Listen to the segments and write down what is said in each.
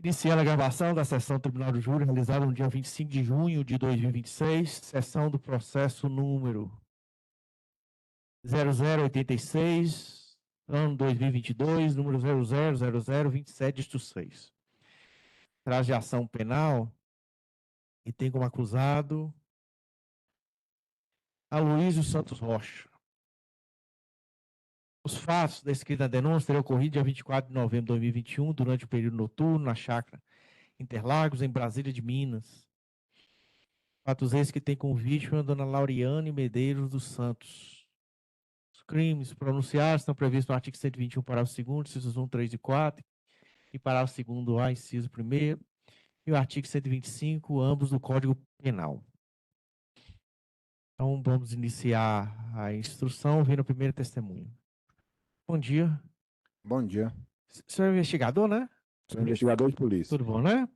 Iniciando a gravação da sessão do Tribunal do Júri, realizada no dia 25 de junho de 2026, sessão do processo número 0086, ano 2022, número 000027-6. Traz de ação penal e tem como acusado Aloysio Santos Rocha. Os fatos descritos na denúncia teriam ocorrido dia 24 de novembro de 2021, durante o período noturno, na chácara Interlagos, em Brasília de Minas. Fatos esses que tem como vítima a dona Lauriane Medeiros dos Santos. Os crimes pronunciados estão previstos no artigo 121, parágrafo 2º, incisos 1, 3 e 4, e parágrafo 2º A, inciso 1º, e o artigo 125, ambos do Código Penal. Então, vamos iniciar a instrução, ouvindo o primeiro testemunho. Bom dia. Bom dia. O senhor é investigador, né? Sou investigador de polícia. Tudo bom, né?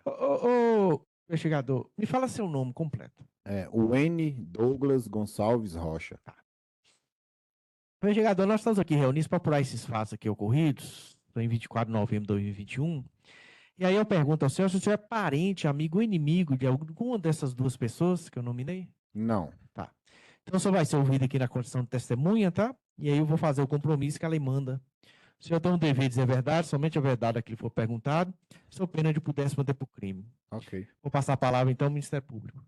Ô, investigador, me fala seu nome completo. O N. Douglas Gonçalves Rocha. Investigador, nós estamos aqui reunidos para apurar esses fatos aqui ocorridos, em 24 de novembro de 2021. E aí eu pergunto ao senhor se o senhor é parente, amigo ou inimigo de alguma dessas duas pessoas que eu nominei? Não. Tá. Então o senhor vai ser ouvido aqui na condição de testemunha, tá? E aí eu vou fazer o compromisso que a lei manda. O senhor tem um dever de dizer a verdade, somente a verdade a que lhe for perguntado, sob pena de poder responder por crime. Ok. Vou passar a palavra então ao Ministério Público.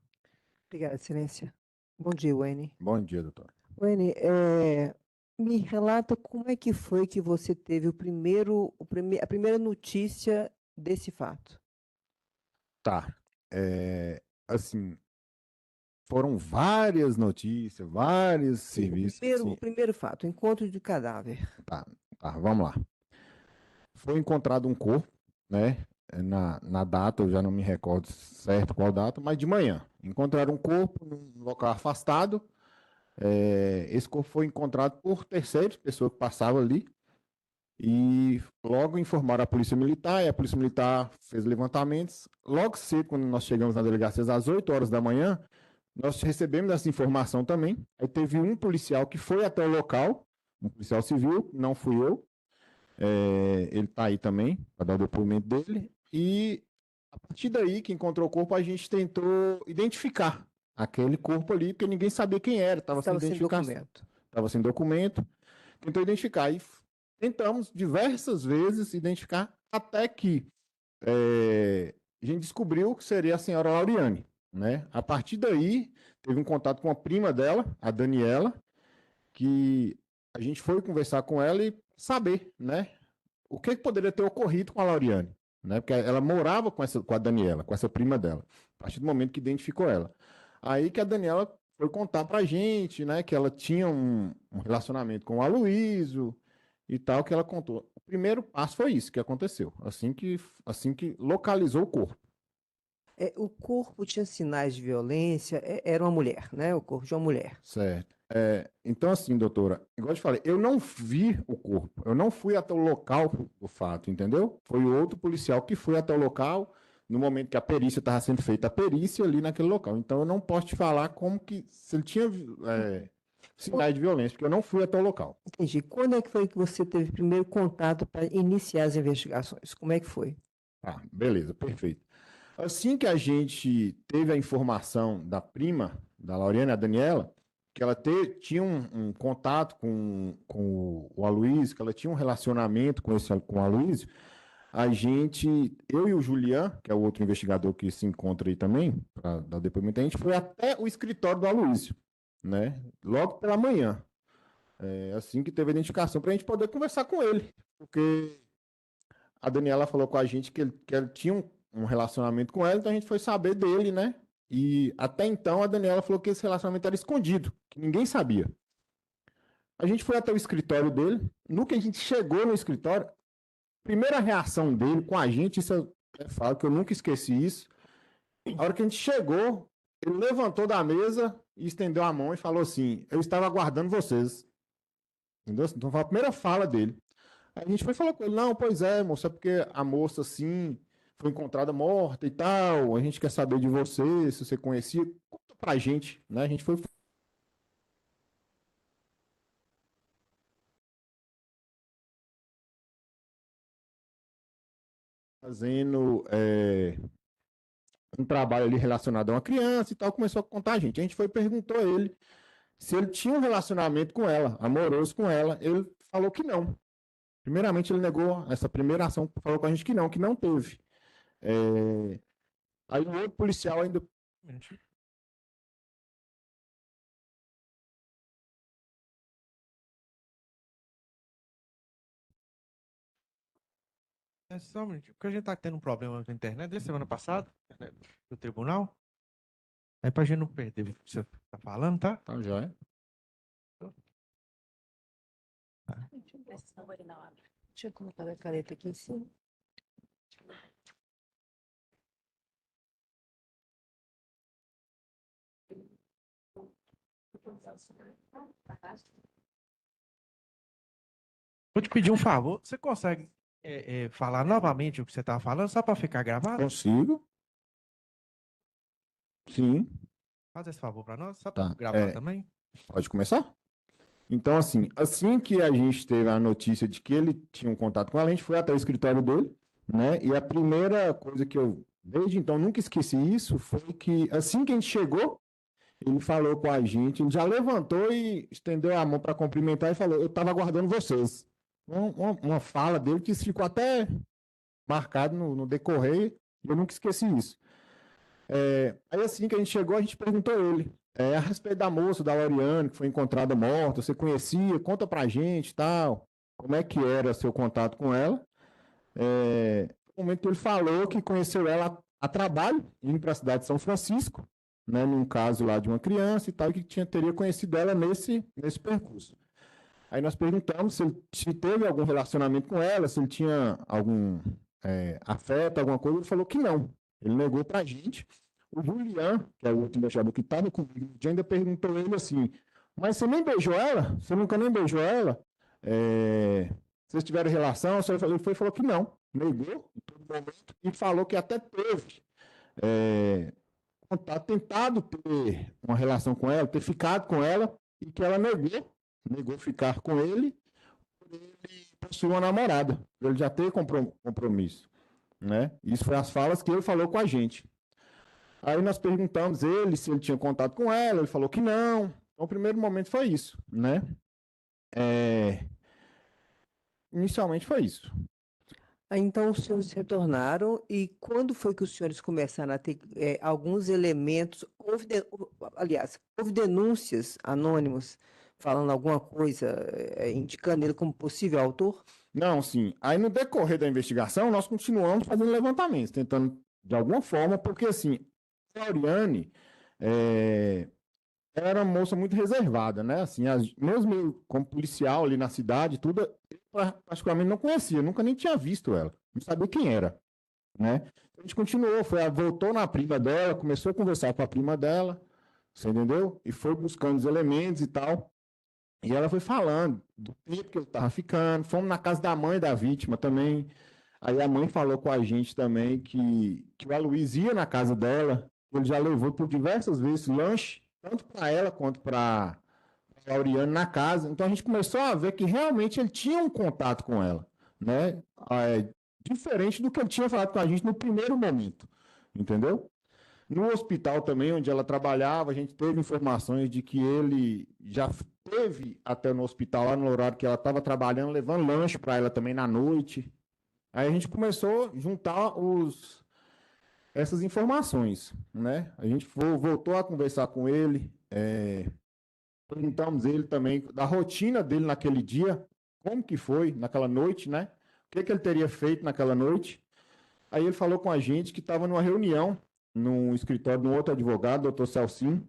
Obrigada, excelência. Bom dia, Wene. Bom dia, doutor. Wene, me relata como é que foi que você teve a primeira notícia desse fato. Tá. Assim, foram várias notícias, vários serviços. O primeiro fato, o encontro de cadáver. Tá, vamos lá. Foi encontrado um corpo, né? Na data, eu já não me recordo certo qual data, mas de manhã. Encontraram um corpo num local afastado. Esse corpo foi encontrado por terceiros, pessoas que passavam ali. E logo informaram a Polícia Militar, e a Polícia Militar fez levantamentos. Logo cedo, quando nós chegamos na delegacia, às 8 horas da manhã, nós recebemos essa informação também. Aí teve um policial que foi até o local, um policial civil, não fui eu. Ele está aí também, para dar o depoimento dele. E a partir daí que encontrou o corpo, a gente tentou identificar aquele corpo ali, porque ninguém sabia quem era, estava sem documento. Estava sem documento. Tentou identificar. E tentamos diversas vezes identificar, até que a gente descobriu que seria a senhora Lauriane, né? A partir daí, teve um contato com a prima dela, a Daniela, que a gente foi conversar com ela e saber, né? O que poderia ter ocorrido com a Lauriane, né? Porque ela morava com a Daniela, com essa prima dela, a partir do momento que identificou ela. Aí que a Daniela foi contar pra gente, né? Que ela tinha um relacionamento com o Aloysio e tal, que ela contou. O primeiro passo foi isso que aconteceu, assim que localizou o corpo. O corpo tinha sinais de violência, era uma mulher, né? O corpo de uma mulher. Certo. Então, assim, doutora, igual eu te falei, eu não vi o corpo, eu não fui até o local do fato, entendeu? Foi outro policial que foi até o local no momento que a perícia estava sendo feita, a perícia ali naquele local. Então, eu não posso te falar como que, se ele tinha sinais de violência, porque eu não fui até o local. Entendi. Quando é que foi que você teve primeiro contato para iniciar as investigações? Como é que foi? Beleza, perfeito. Assim que a gente teve a informação da prima, da Lauriane, a Daniela, que ela tinha um contato com o Aloysio, que ela tinha um relacionamento com o Aloysio, eu e o Julian, que é o outro investigador que se encontra aí também, para dar depoimento, a gente foi até o escritório do Aloysio, né? Logo pela manhã. Assim que teve a identificação, para a gente poder conversar com ele, porque a Daniela falou com a gente que ele tinha um relacionamento com ela, então a gente foi saber dele, né? E até então a Daniela falou que esse relacionamento era escondido, que ninguém sabia. A gente foi até o escritório dele. No que a gente chegou no escritório, primeira reação dele com a gente, isso eu falo que eu nunca esqueci isso. A hora que a gente chegou, ele levantou da mesa e estendeu a mão e falou assim: eu estava aguardando vocês. Entendeu? Então foi a primeira fala dele. Aí a gente foi falar com ele: não, pois é, moça, é porque a moça assim foi encontrada morta e tal. A gente quer saber de você, se você conhecia. Conta pra gente, né? A gente foi. fazendo um trabalho ali relacionado a uma criança e tal, começou a contar a gente. A gente foi e perguntou a ele se ele tinha um relacionamento com ela, amoroso com ela. Ele falou que não. Primeiramente, ele negou essa primeira ação, falou com a gente que não teve. Aí o outro policial ainda. É só um minutinho, porque a gente tá tendo um problema com a internet desde semana passada, do tribunal. Aí pra gente não perder o que você tá falando, tá? Tá, joia. Deixa eu colocar a caneta aqui em cima. Vou te pedir um favor. Você consegue falar novamente o que você estava falando, só para ficar gravado? Consigo? Sim. Faz esse favor para nós, só para Tá. gravar também. Pode começar? Então, assim que a gente teve a notícia de que ele tinha um contato com ela, a gente foi até o escritório dele, né? E a primeira coisa que eu, desde então, nunca esqueci isso, foi que assim que a gente chegou, ele falou com a gente, ele já levantou e estendeu a mão para cumprimentar e falou: eu estava aguardando vocês. Uma fala dele que ficou até marcado no decorrer, e eu nunca esqueci isso. Aí assim que a gente chegou, a gente perguntou a ele a respeito da moça, da Lauriane, que foi encontrada morta, você conhecia? Conta pra gente e tal. Como é que era seu contato com ela? No momento que ele falou que conheceu ela a trabalho, indo para a cidade de São Francisco, né, num caso lá de uma criança e tal, que teria conhecido ela nesse percurso. Aí nós perguntamos se teve algum relacionamento com ela, se ele tinha algum afeto, alguma coisa. Ele falou que não. Ele negou pra gente. O Julian, que é o outro embaixador que estava comigo, ainda perguntou a ele assim: mas você nem beijou ela? Você nunca nem beijou ela? Vocês tiveram relação? Ele foi e falou que não. Negou em todo momento e falou que até teve tentado ter uma relação com ela, ter ficado com ela, e que ela negou ficar com ele, por ele possuir uma namorada, por ele já ter compromisso, né? Isso foi as falas que ele falou com a gente. Aí nós perguntamos ele se ele tinha contato com ela, ele falou que não. Então, o primeiro momento foi isso, né? Inicialmente foi isso. Então, os senhores retornaram e quando foi que os senhores começaram a ter alguns elementos? Aliás, houve denúncias anônimas falando alguma coisa, indicando ele como possível autor? Não, sim. Aí no decorrer da investigação, nós continuamos fazendo levantamentos, tentando de alguma forma, porque assim, a Lauriane era uma moça muito reservada, né? Assim, mesmo eu, como policial ali na cidade, tudo, eu particularmente não conhecia, nunca nem tinha visto ela, não sabia quem era, né? A gente continuou, voltou na prima dela, começou a conversar com a prima dela, você entendeu? E foi buscando os elementos e tal. E ela foi falando do tempo que ele estava ficando. Fomos na casa da mãe da vítima também. Aí a mãe falou com a gente também que o Aloysio ia na casa dela. Ele já levou por diversas vezes lanche, tanto para ela quanto para a Lauriane na casa. Então a gente começou a ver que realmente ele tinha um contato com ela, né? Diferente do que ele tinha falado com a gente no primeiro momento, entendeu? No hospital também, onde ela trabalhava, a gente teve informações de que ele já teve até no hospital, lá no horário que ela estava trabalhando, levando lanche para ela também na noite. Aí a gente começou a juntar essas informações, né? A gente voltou a conversar com ele, perguntamos ele também da rotina dele naquele dia, como que foi naquela noite, né? O que ele teria feito naquela noite. Aí ele falou com a gente que estava numa reunião no escritório de um outro advogado, doutor Celcinho,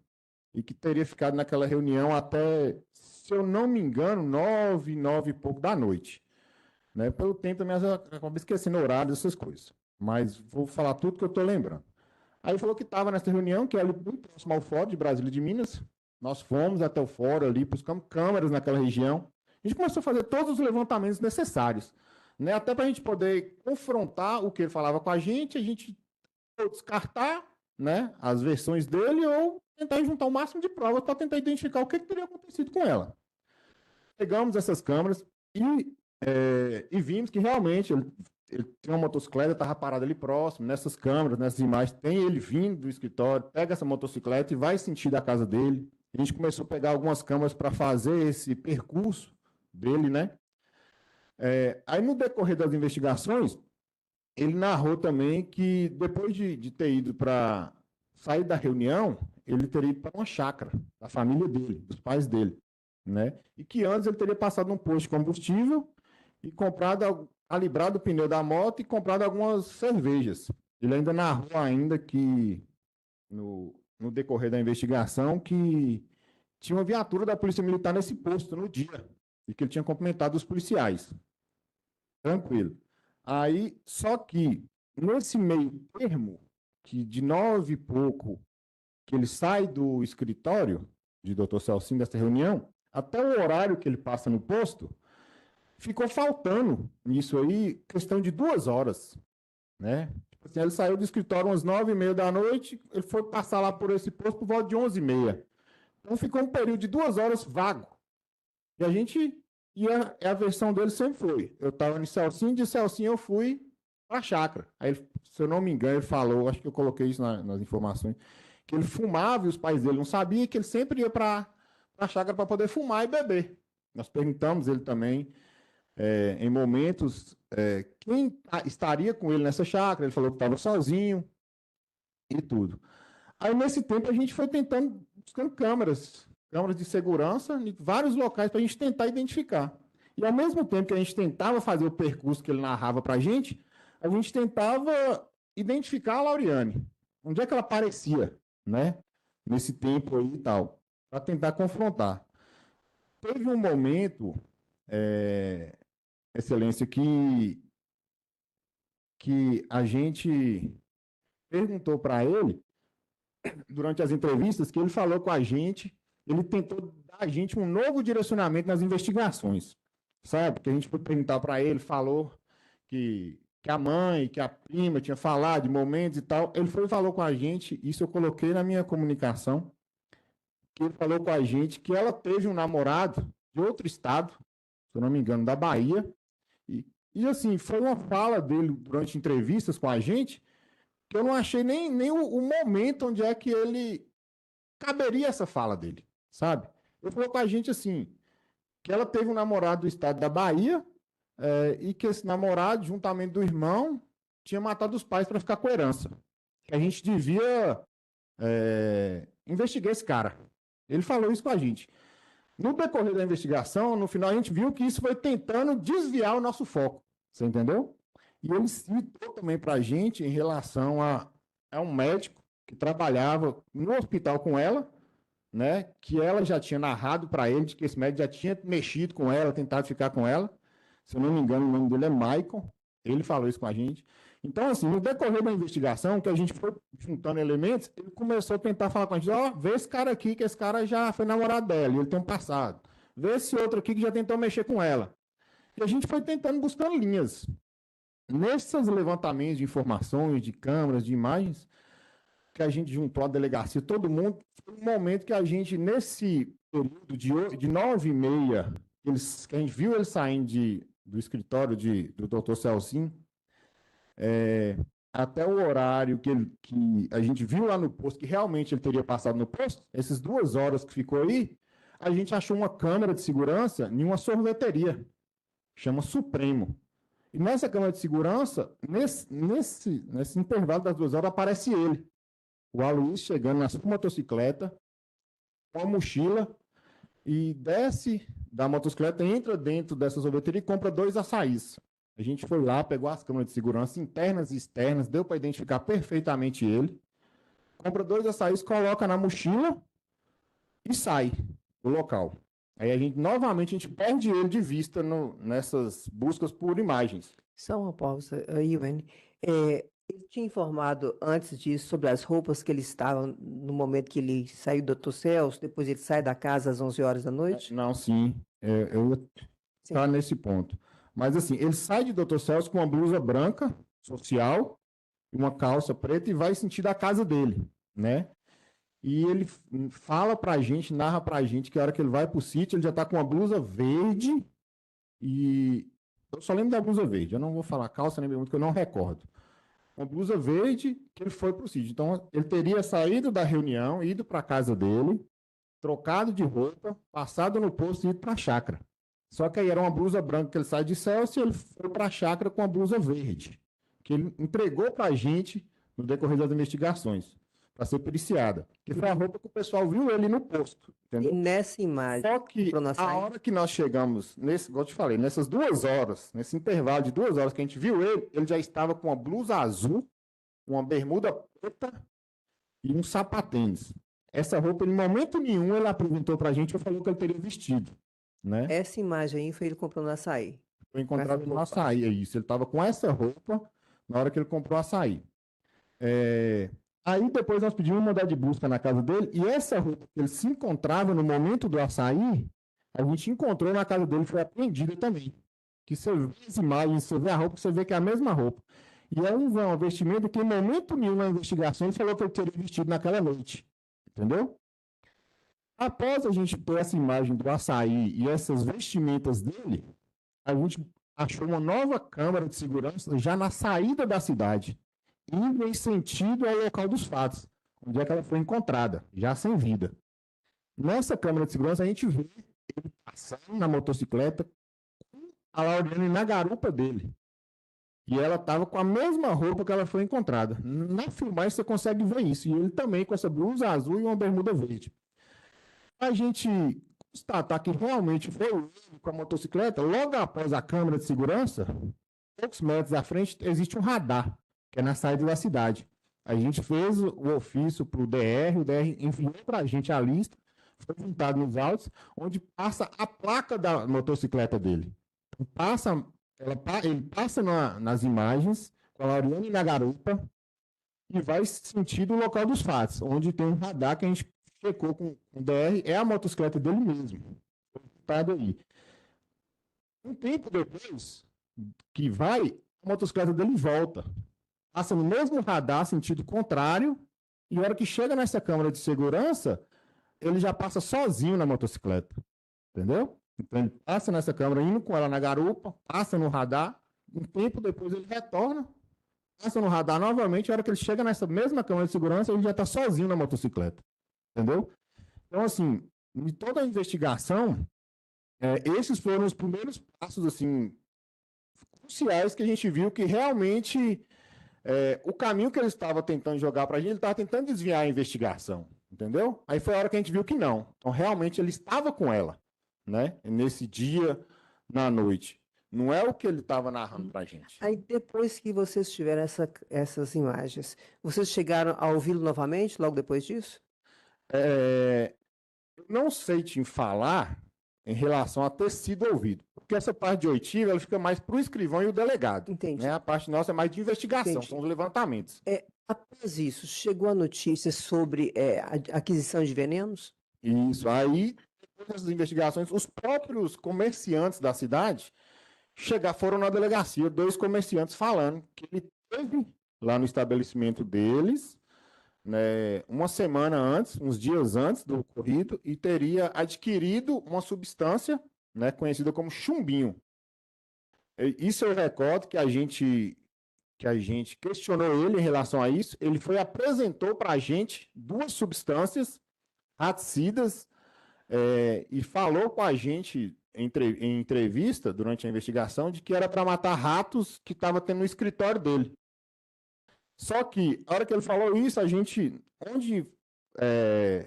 e que teria ficado naquela reunião até, se eu não me engano, 9 e pouco da noite. Né? Pelo tempo também, eu acabei esquecendo o horário dessas coisas. Mas vou falar tudo que eu estou lembrando. Aí ele falou que estava nessa reunião, que era muito próximo ao fórum de Brasília de Minas. Nós fomos até o fórum ali, buscamos câmeras naquela região. A gente começou a fazer todos os levantamentos necessários, né? Até para a gente poder confrontar o que ele falava com a gente ou descartar, né, as versões dele ou tentar juntar o máximo de provas para tentar identificar o que teria acontecido com ela. Pegamos essas câmeras e vimos que realmente ele ele tem uma motocicleta, estava parado ali próximo, nessas câmeras, nessas imagens, tem ele vindo do escritório, pega essa motocicleta e vai sentir da casa dele. A gente começou a pegar algumas câmeras para fazer esse percurso dele, né? Aí, no decorrer das investigações, ele narrou também que depois de ter ido para sair da reunião, ele teria ido para uma chácara da família dele, dos pais dele, né? E que antes ele teria passado num posto de combustível e calibrado o pneu da moto e comprado algumas cervejas. Ele ainda narrou ainda que no decorrer da investigação que tinha uma viatura da Polícia Militar nesse posto no dia e que ele tinha cumprimentado os policiais. Tranquilo. Aí, só que nesse meio termo, que de 9 e pouco, que ele sai do escritório de Dr. Celcinho dessa reunião, até o horário que ele passa no posto, ficou faltando nisso aí, questão de 2 horas, né? Tipo assim, ele saiu do escritório às 9h30 da noite, ele foi passar lá por esse posto por volta de 11h30. Então ficou um período de 2 horas vago. E a gente, a versão dele sempre foi, eu estava em Celcinho, de Celcinho eu fui para a chácara. Aí, se eu não me engano, ele falou, acho que eu coloquei isso nas informações, que ele fumava e os pais dele não sabiam, que ele sempre ia para a chácara para poder fumar e beber. Nós perguntamos ele também, em momentos, quem estaria com ele nessa chácara, ele falou que estava sozinho e tudo. Aí, nesse tempo, a gente foi buscando câmeras de segurança em vários locais para a gente tentar identificar. E, ao mesmo tempo que a gente tentava fazer o percurso que ele narrava para a gente tentava identificar a Lauriane. Onde é que ela aparecia, né? Nesse tempo aí e tal, para tentar confrontar. Teve um momento, Excelência, que a gente perguntou para ele, durante as entrevistas, que ele falou com a gente, ele tentou dar a gente um novo direcionamento nas investigações, sabe? Que a gente foi perguntar para ele, falou que a mãe, que a prima tinha falado de momentos e tal. Ele foi e falou com a gente, isso eu coloquei na minha comunicação, que ele falou com a gente que ela teve um namorado de outro estado, se eu não me engano, da Bahia, e assim, foi uma fala dele durante entrevistas com a gente, que eu não achei nem o momento onde é que ele caberia essa fala dele, sabe? Ele falou com a gente assim, que ela teve um namorado do estado da Bahia, e que esse namorado, juntamente do irmão, tinha matado os pais para ficar com a herança. Que a gente devia investigar esse cara. Ele falou isso com a gente. No decorrer da investigação, no final, a gente viu que isso foi tentando desviar o nosso foco. Você entendeu? E ele citou também para a gente em relação a um médico que trabalhava no hospital com ela, né? Que ela já tinha narrado para ele, de que esse médico já tinha mexido com ela, tentado ficar com ela. Se eu não me engano, o nome dele é Michael. Ele falou isso com a gente. Então, assim, no decorrer da investigação, que a gente foi juntando elementos, ele começou a tentar falar com a gente, vê esse cara aqui, que esse cara já foi namorado dela, e ele tem um passado. Vê esse outro aqui que já tentou mexer com ela. E a gente foi tentando, buscando linhas. Nesses levantamentos de informações, de câmeras, de imagens, que a gente juntou a delegacia, todo mundo, foi um momento que a gente, nesse período de 9h30, que a gente viu ele saindo do escritório do Dr. Celcinho, até o horário que a gente viu lá no posto, que realmente ele teria passado no posto, essas 2 horas que ficou aí, a gente achou uma câmera de segurança em uma sorveteria, chama Supremo. E nessa câmera de segurança, nesse intervalo das 2 horas, aparece ele, o Aloysio, chegando na sua motocicleta, com a mochila, e desce da motocicleta, entra dentro dessa sorveteria e compra 2 açaís. A gente foi lá, pegou as câmeras de segurança internas e externas, deu para identificar perfeitamente ele, compra 2 açaís, coloca na mochila e sai do local. Aí novamente, a gente perde ele de vista nessas buscas por imagens. Só uma pausa, Iwane. Ele tinha informado antes disso sobre as roupas que ele estava no momento que ele saiu do Dr. Celso, depois ele sai da casa às 11 horas da noite? Não, sim. Eu ia estar nesse ponto. Mas assim, ele sai de Dr. Celso com uma blusa branca, social, uma calça preta e vai sentir da casa dele, né? E ele fala pra gente, narra pra gente que a hora que ele vai pro sítio, ele já tá com uma blusa verde e Eu só lembro da blusa verde. Eu não vou falar calça nem bermuda, porque eu não recordo. Uma blusa verde que ele foi para o sítio. Então, ele teria saído da reunião, ido para a casa dele, trocado de roupa, passado no posto e ido para a chácara. Só que aí era uma blusa branca que ele sai de Celso e ele foi para a chácara com a blusa verde, que ele entregou para a gente no decorrer das investigações, para ser periciada. Que foi a roupa que o pessoal viu ele no posto, E entendeu? nessa imagem, Só que comprou no a açaí? hora que nós chegamos, igual eu te falei, nessas 2 horas, nesse intervalo de 2 horas que a gente viu ele já estava com uma blusa azul, uma bermuda preta e um sapatênis. Essa roupa, em momento nenhum, ele apresentou pra gente e falou que ele teria vestido, né? Essa imagem aí foi ele comprando açaí. Foi encontrado essa no roupa. açaí, é isso. Ele estava com essa roupa na hora que ele comprou açaí. Aí depois nós pedimos um mandado de busca na casa dele e essa roupa que ele se encontrava no momento do açaí, a gente encontrou na casa dele e foi apreendida também. Que você vê as imagens, você vê a roupa, você vê que é a mesma roupa. E é um vestimento que em momento nenhum na investigação ele falou que ele teria vestido naquela noite. Entendeu? Após a gente ter essa imagem do açaí e essas vestimentas dele, a gente achou uma nova câmara de segurança já na saída da cidade, indo em sentido ao local dos fatos, onde é que ela foi encontrada, já sem vida. Nessa câmara de segurança, a gente vê ele passando na motocicleta com a Lauriane na garupa dele. E ela estava com a mesma roupa que ela foi encontrada. Na filmagem você consegue ver isso. E ele também com essa blusa azul e uma bermuda verde. A gente constatar que realmente foi ele com a motocicleta, logo após a câmera de segurança, poucos metros à frente, existe um radar, que é na saída da cidade. A gente fez o ofício para o DR enviou para a gente a lista, foi juntado nos autos, onde passa a placa da motocicleta dele. Então, ele passa nas imagens com a Lauriane na garupa e vai sentido o local dos fatos, onde tem um radar que a gente checou com o DR, é a motocicleta dele mesmo. Aí. Um tempo depois que vai, a motocicleta dele volta. Passa no mesmo radar, sentido contrário, e a hora que chega nessa câmara de segurança, ele já passa sozinho na motocicleta. Entendeu? Então ele passa nessa câmera, indo com ela na garupa, passa no radar, um tempo depois ele retorna, passa no radar novamente, a hora que ele chega nessa mesma câmera de segurança, ele já está sozinho na motocicleta. Entendeu? Então, assim, em toda a investigação, esses foram os primeiros passos, assim, cruciais que a gente viu que realmente o caminho que ele estava tentando jogar para a gente, ele estava tentando desviar a investigação, entendeu? Aí foi a hora que a gente viu que não. Então, realmente, ele estava com ela, né? Nesse dia, na noite. Não é o que ele estava narrando para a gente. Aí depois que vocês tiveram essas imagens, vocês chegaram a ouvi-lo novamente logo depois disso? Eu não sei te falar em relação a ter sido ouvido, porque essa parte de oitiva ela fica mais para o escrivão e o delegado. Entendi. Né? A parte nossa é mais de investigação, Entendi. são os levantamentos. Após isso, chegou a notícia sobre a aquisição de venenos? Isso. Aí, depois dessas investigações, os próprios comerciantes da cidade foram na delegacia, 2 comerciantes falando que ele teve lá no estabelecimento deles, né, uma semana antes, uns dias antes do ocorrido, e teria adquirido uma substância, né, conhecida como chumbinho. Isso eu recordo que a gente questionou ele em relação a isso. Ele apresentou para a gente 2 substâncias raticidas e falou com a gente em entrevista durante a investigação de que era para matar ratos que estava tendo no escritório dele. Só que, a hora que ele falou isso, a gente, onde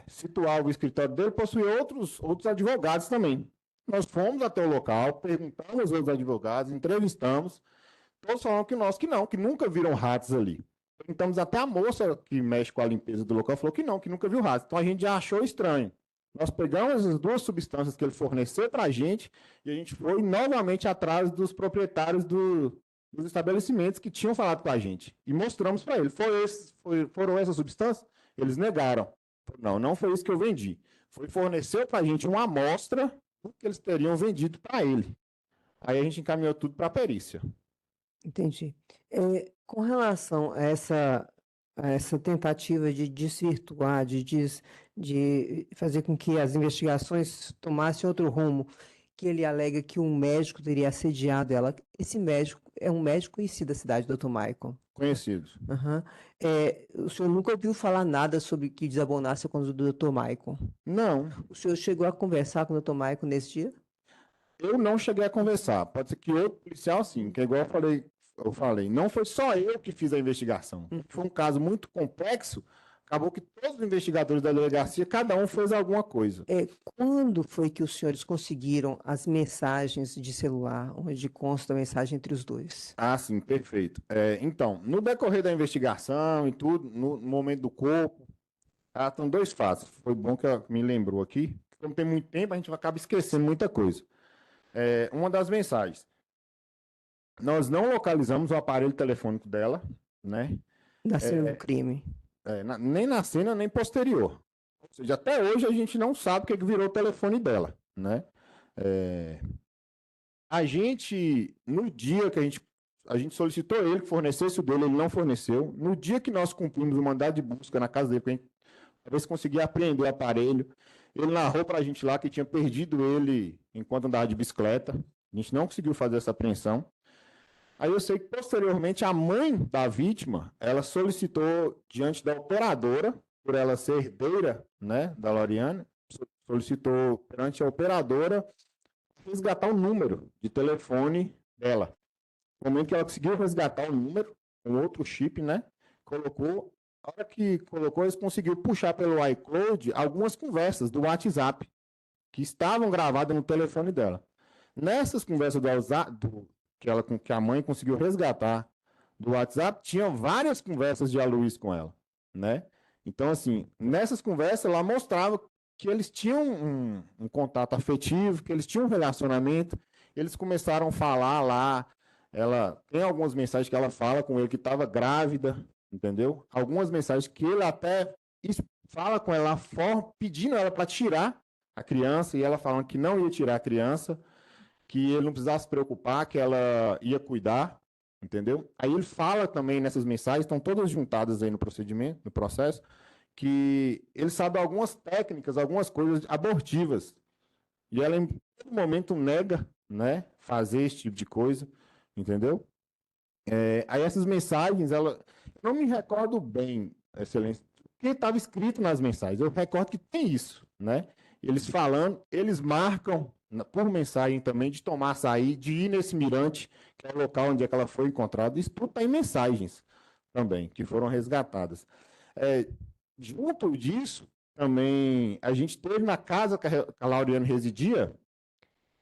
situava o escritório dele, possuía outros advogados também. Nós fomos até o local, perguntamos aos outros advogados, entrevistamos, todos falaram que nunca viram ratos ali. Perguntamos até a moça que mexe com a limpeza do local, falou que nunca viu ratos. Então a gente já achou estranho. Nós pegamos as 2 substâncias que ele forneceu para a gente e a gente foi novamente atrás dos proprietários dos estabelecimentos que tinham falado com a gente. E mostramos para ele. Foram essas substâncias? Eles negaram. Não foi isso que eu vendi. Forneceu para a gente uma amostra do que eles teriam vendido para ele. Aí a gente encaminhou tudo para a perícia. Entendi. Com relação a essa tentativa de desvirtuar, de fazer com que as investigações tomassem outro rumo, que ele alega que um médico teria assediado ela. Esse médico é um médico conhecido da cidade, doutor Michael. Conhecidos. Aham. O senhor nunca ouviu falar nada sobre que desabonasse com o doutor Michael? Não, O senhor chegou a conversar com o doutor Michael nesse dia? eu não cheguei a conversar. Pode ser que outro policial, sim, que é igual eu falei, não foi só eu que fiz a investigação. Foi um caso muito complexo. Acabou que todos os investigadores da delegacia, cada um fez alguma coisa. Quando foi que os senhores conseguiram as mensagens de celular, onde consta a mensagem entre os dois? Ah, sim, perfeito. Então, no decorrer da investigação e tudo, no momento do corpo, estão dois fatos. Foi bom que ela me lembrou aqui. Como tem muito tempo, a gente acaba esquecendo muita coisa. Uma das mensagens. Nós não localizamos o aparelho telefônico dela, né? Da cena do crime. Nem na cena, nem posterior. Ou seja, até hoje a gente não sabe o que virou o telefone dela, né? A gente, no dia que a gente solicitou ele que fornecesse o dele, ele não forneceu. No dia que nós cumprimos o mandado de busca na casa dele, para ver se conseguia apreender o aparelho, ele narrou para a gente lá que tinha perdido ele enquanto andava de bicicleta. A gente não conseguiu fazer essa apreensão. Aí eu sei que, posteriormente, a mãe da vítima, ela solicitou diante da operadora, por ela ser herdeira, né, da Lauriane, solicitou perante a operadora resgatar o número de telefone dela. No momento que ela conseguiu resgatar o número, com outro chip, né, colocou, a hora que colocou, eles conseguiram puxar pelo iCloud algumas conversas do WhatsApp, que estavam gravadas no telefone dela. Nessas conversas que a mãe conseguiu resgatar do WhatsApp, tinha várias conversas de Aloysio com ela, né? Então, assim, nessas conversas, ela mostrava que eles tinham um contato afetivo, que eles tinham um relacionamento, eles começaram a falar lá, ela tem algumas mensagens que ela fala com ele que estava grávida, entendeu? Algumas mensagens que ele até fala com ela fora, pedindo ela para tirar a criança, e ela falando que não ia tirar a criança, que ele não precisava se preocupar, que ela ia cuidar, entendeu? Aí ele fala também nessas mensagens, estão todas juntadas aí no procedimento, no processo, que ele sabe algumas técnicas, algumas coisas abortivas. E ela, em todo momento, nega, né, fazer esse tipo de coisa, entendeu? Aí essas mensagens, eu não me recordo bem, Excelência, o que estava escrito nas mensagens. Eu recordo que tem isso, né? Eles falando, eles marcam por mensagem também de tomar açaí, de ir nesse mirante, que é o local onde é que ela foi encontrada. Isso tudo está em mensagens também, que foram resgatadas. Junto disso, também, a gente teve na casa que a Lauriane residia,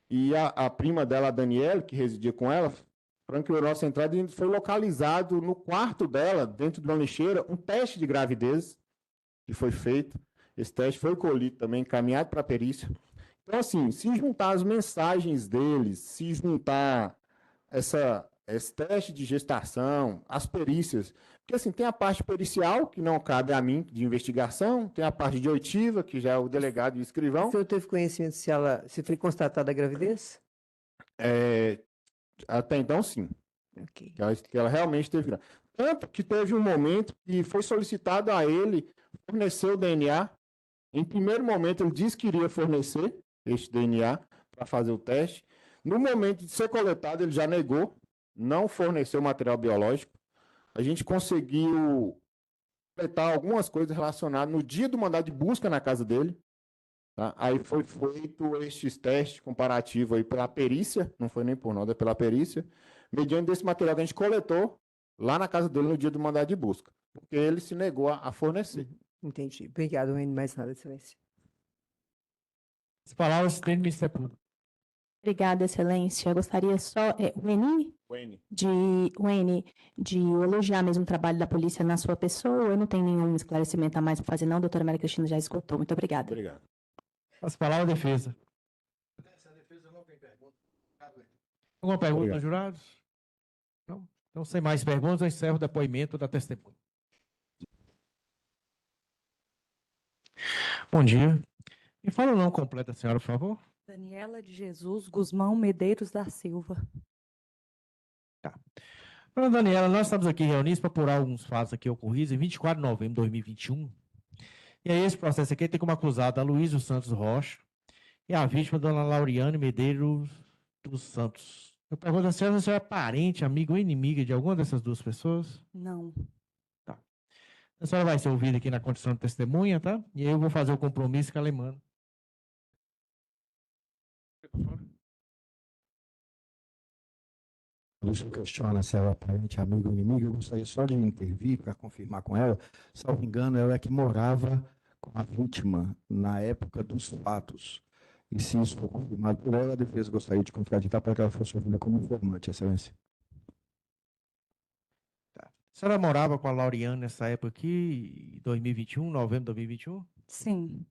e a prima dela, a Daniela, que residia com ela, franqueou nossa entrada e foi localizado no quarto dela, dentro de uma lixeira, um teste de gravidez que foi feito. Esse teste foi colhido também, encaminhado para a perícia. Então, assim, se juntar as mensagens deles, se juntar esse teste de gestação, as perícias, porque assim, tem a parte pericial, que não cabe a mim, de investigação, tem a parte de oitiva, que já é o delegado e o escrivão. O senhor teve conhecimento se foi constatada a gravidez? Até então, sim. Ok. Que ela realmente teve. Tanto que teve um momento que foi solicitado a ele fornecer o DNA. Em primeiro momento, ele disse que iria fornecer este DNA para fazer o teste. No momento de ser coletado, ele já negou, não forneceu material biológico. A gente conseguiu coletar algumas coisas relacionadas no dia do mandado de busca na casa dele. Tá? Aí foi feito estes testes comparativos aí pela perícia, não foi nem por nada, pela perícia, mediante desse material que a gente coletou lá na casa dele no dia do mandado de busca, porque ele se negou a fornecer. Entendi. Obrigado, Wayne. Mais nada, Excelência. As palavras do Ministério Público. Obrigada, Excelência. Eu gostaria só, Wayne, de elogiar mesmo o trabalho da polícia na sua pessoa. Eu não tenho nenhum esclarecimento a mais para fazer, não. A doutora Maria Cristina já esgotou. Muito obrigada. Obrigado. As palavras da defesa. Alguma pergunta Obrigado. aos jurados? Não? Então, sem mais perguntas, eu encerro o depoimento da testemunha. Bom dia. Me fala o nome completo da senhora, por favor. Daniela de Jesus Guzmão Medeiros da Silva. Dona Daniela, nós estamos aqui reunidos para apurar alguns fatos aqui ocorridos em 24 de novembro de 2021. E aí esse processo aqui tem como acusado a Aloysio Santos Rocha, E a vítima, dona Lauriane Medeiros dos Santos. Eu pergunto se a senhora é parente, amigo ou inimiga de alguma dessas duas pessoas. Não. Tá. A senhora vai ser ouvida aqui na condição de testemunha, tá? E aí eu vou fazer o compromisso que ela manda. Lúcio questiona se ela é parente, amigo ou inimigo. Eu gostaria só de intervir para confirmar com ela. Salvo engano, ela é que morava com a vítima na época dos fatos. E se isso for confirmado por ela, a defesa gostaria de contraditar para que ela fosse ouvida como informante, Excelência. Tá. A senhora morava com a Lauriane nessa época aqui, em 2021, novembro de 2021? Sim.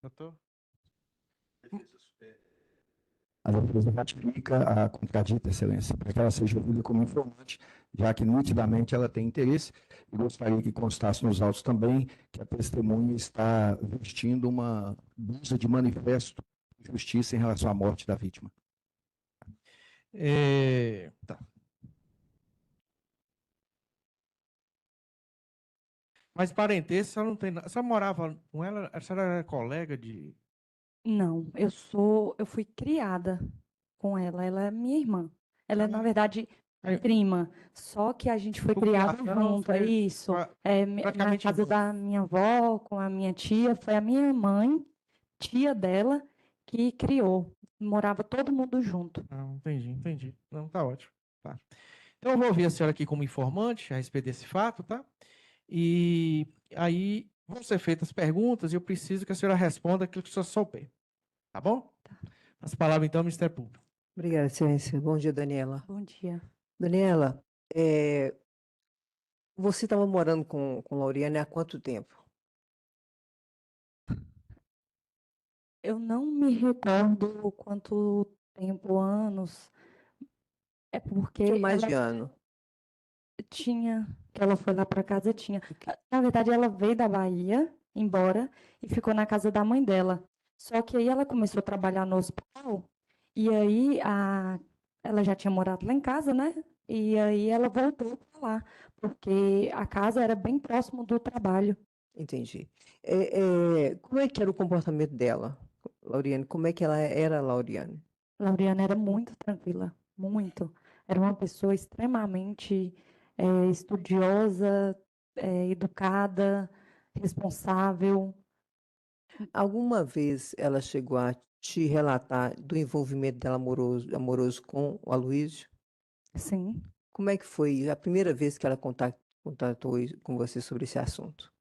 Doutor? A defesa ratifica a contradita, Excelência, para que ela seja ouvida como informante, já que nitidamente ela tem interesse, e gostaria que constasse nos autos também que a testemunha está vestindo uma blusa de manifesto de justiça em relação à morte da vítima. Tá. Mas parentesco, a senhora não tem nada. A senhora morava com ela? A senhora era colega de. Não, eu fui criada com ela. Ela é minha irmã. Ela é, na verdade, Aí, prima. Só que a gente foi por criado criação, junto, é foi isso. Na praticamente casa junto. da minha avó, com a minha tia, foi a minha mãe, tia dela, que criou. Morava todo mundo junto. Não, entendi. Não, tá ótimo. Tá. Então eu vou ouvir a senhora aqui como informante a respeito desse fato, tá? E aí vão ser feitas perguntas e eu preciso que a senhora responda aquilo que a senhora souber. Tá bom? As palavras, então, ao Ministério Público. Obrigada, Excelência. Bom dia, Daniela. Bom dia. Daniela, você estava morando com Lauriane há quanto tempo? Eu não me recordo quanto tempo, anos. É porque Tinha mais ela de ano. tinha, que ela foi lá para casa, tinha. Na verdade, ela veio da Bahia, embora, e ficou na casa da mãe dela. Só que aí ela começou a trabalhar no hospital, e aí ela já tinha morado lá em casa, né? E aí ela voltou para lá, porque a casa era bem próximo do trabalho. Entendi. Como é que era o comportamento dela, Lauriane? Como é que ela era, Lauriane? Lauriana era muito tranquila, muito. Era uma pessoa extremamente estudiosa, educada, responsável. Alguma vez ela chegou a te relatar do envolvimento dela amoroso com o Aloysio? Sim, Como é que foi a primeira vez que ela contatou com você sobre esse assunto?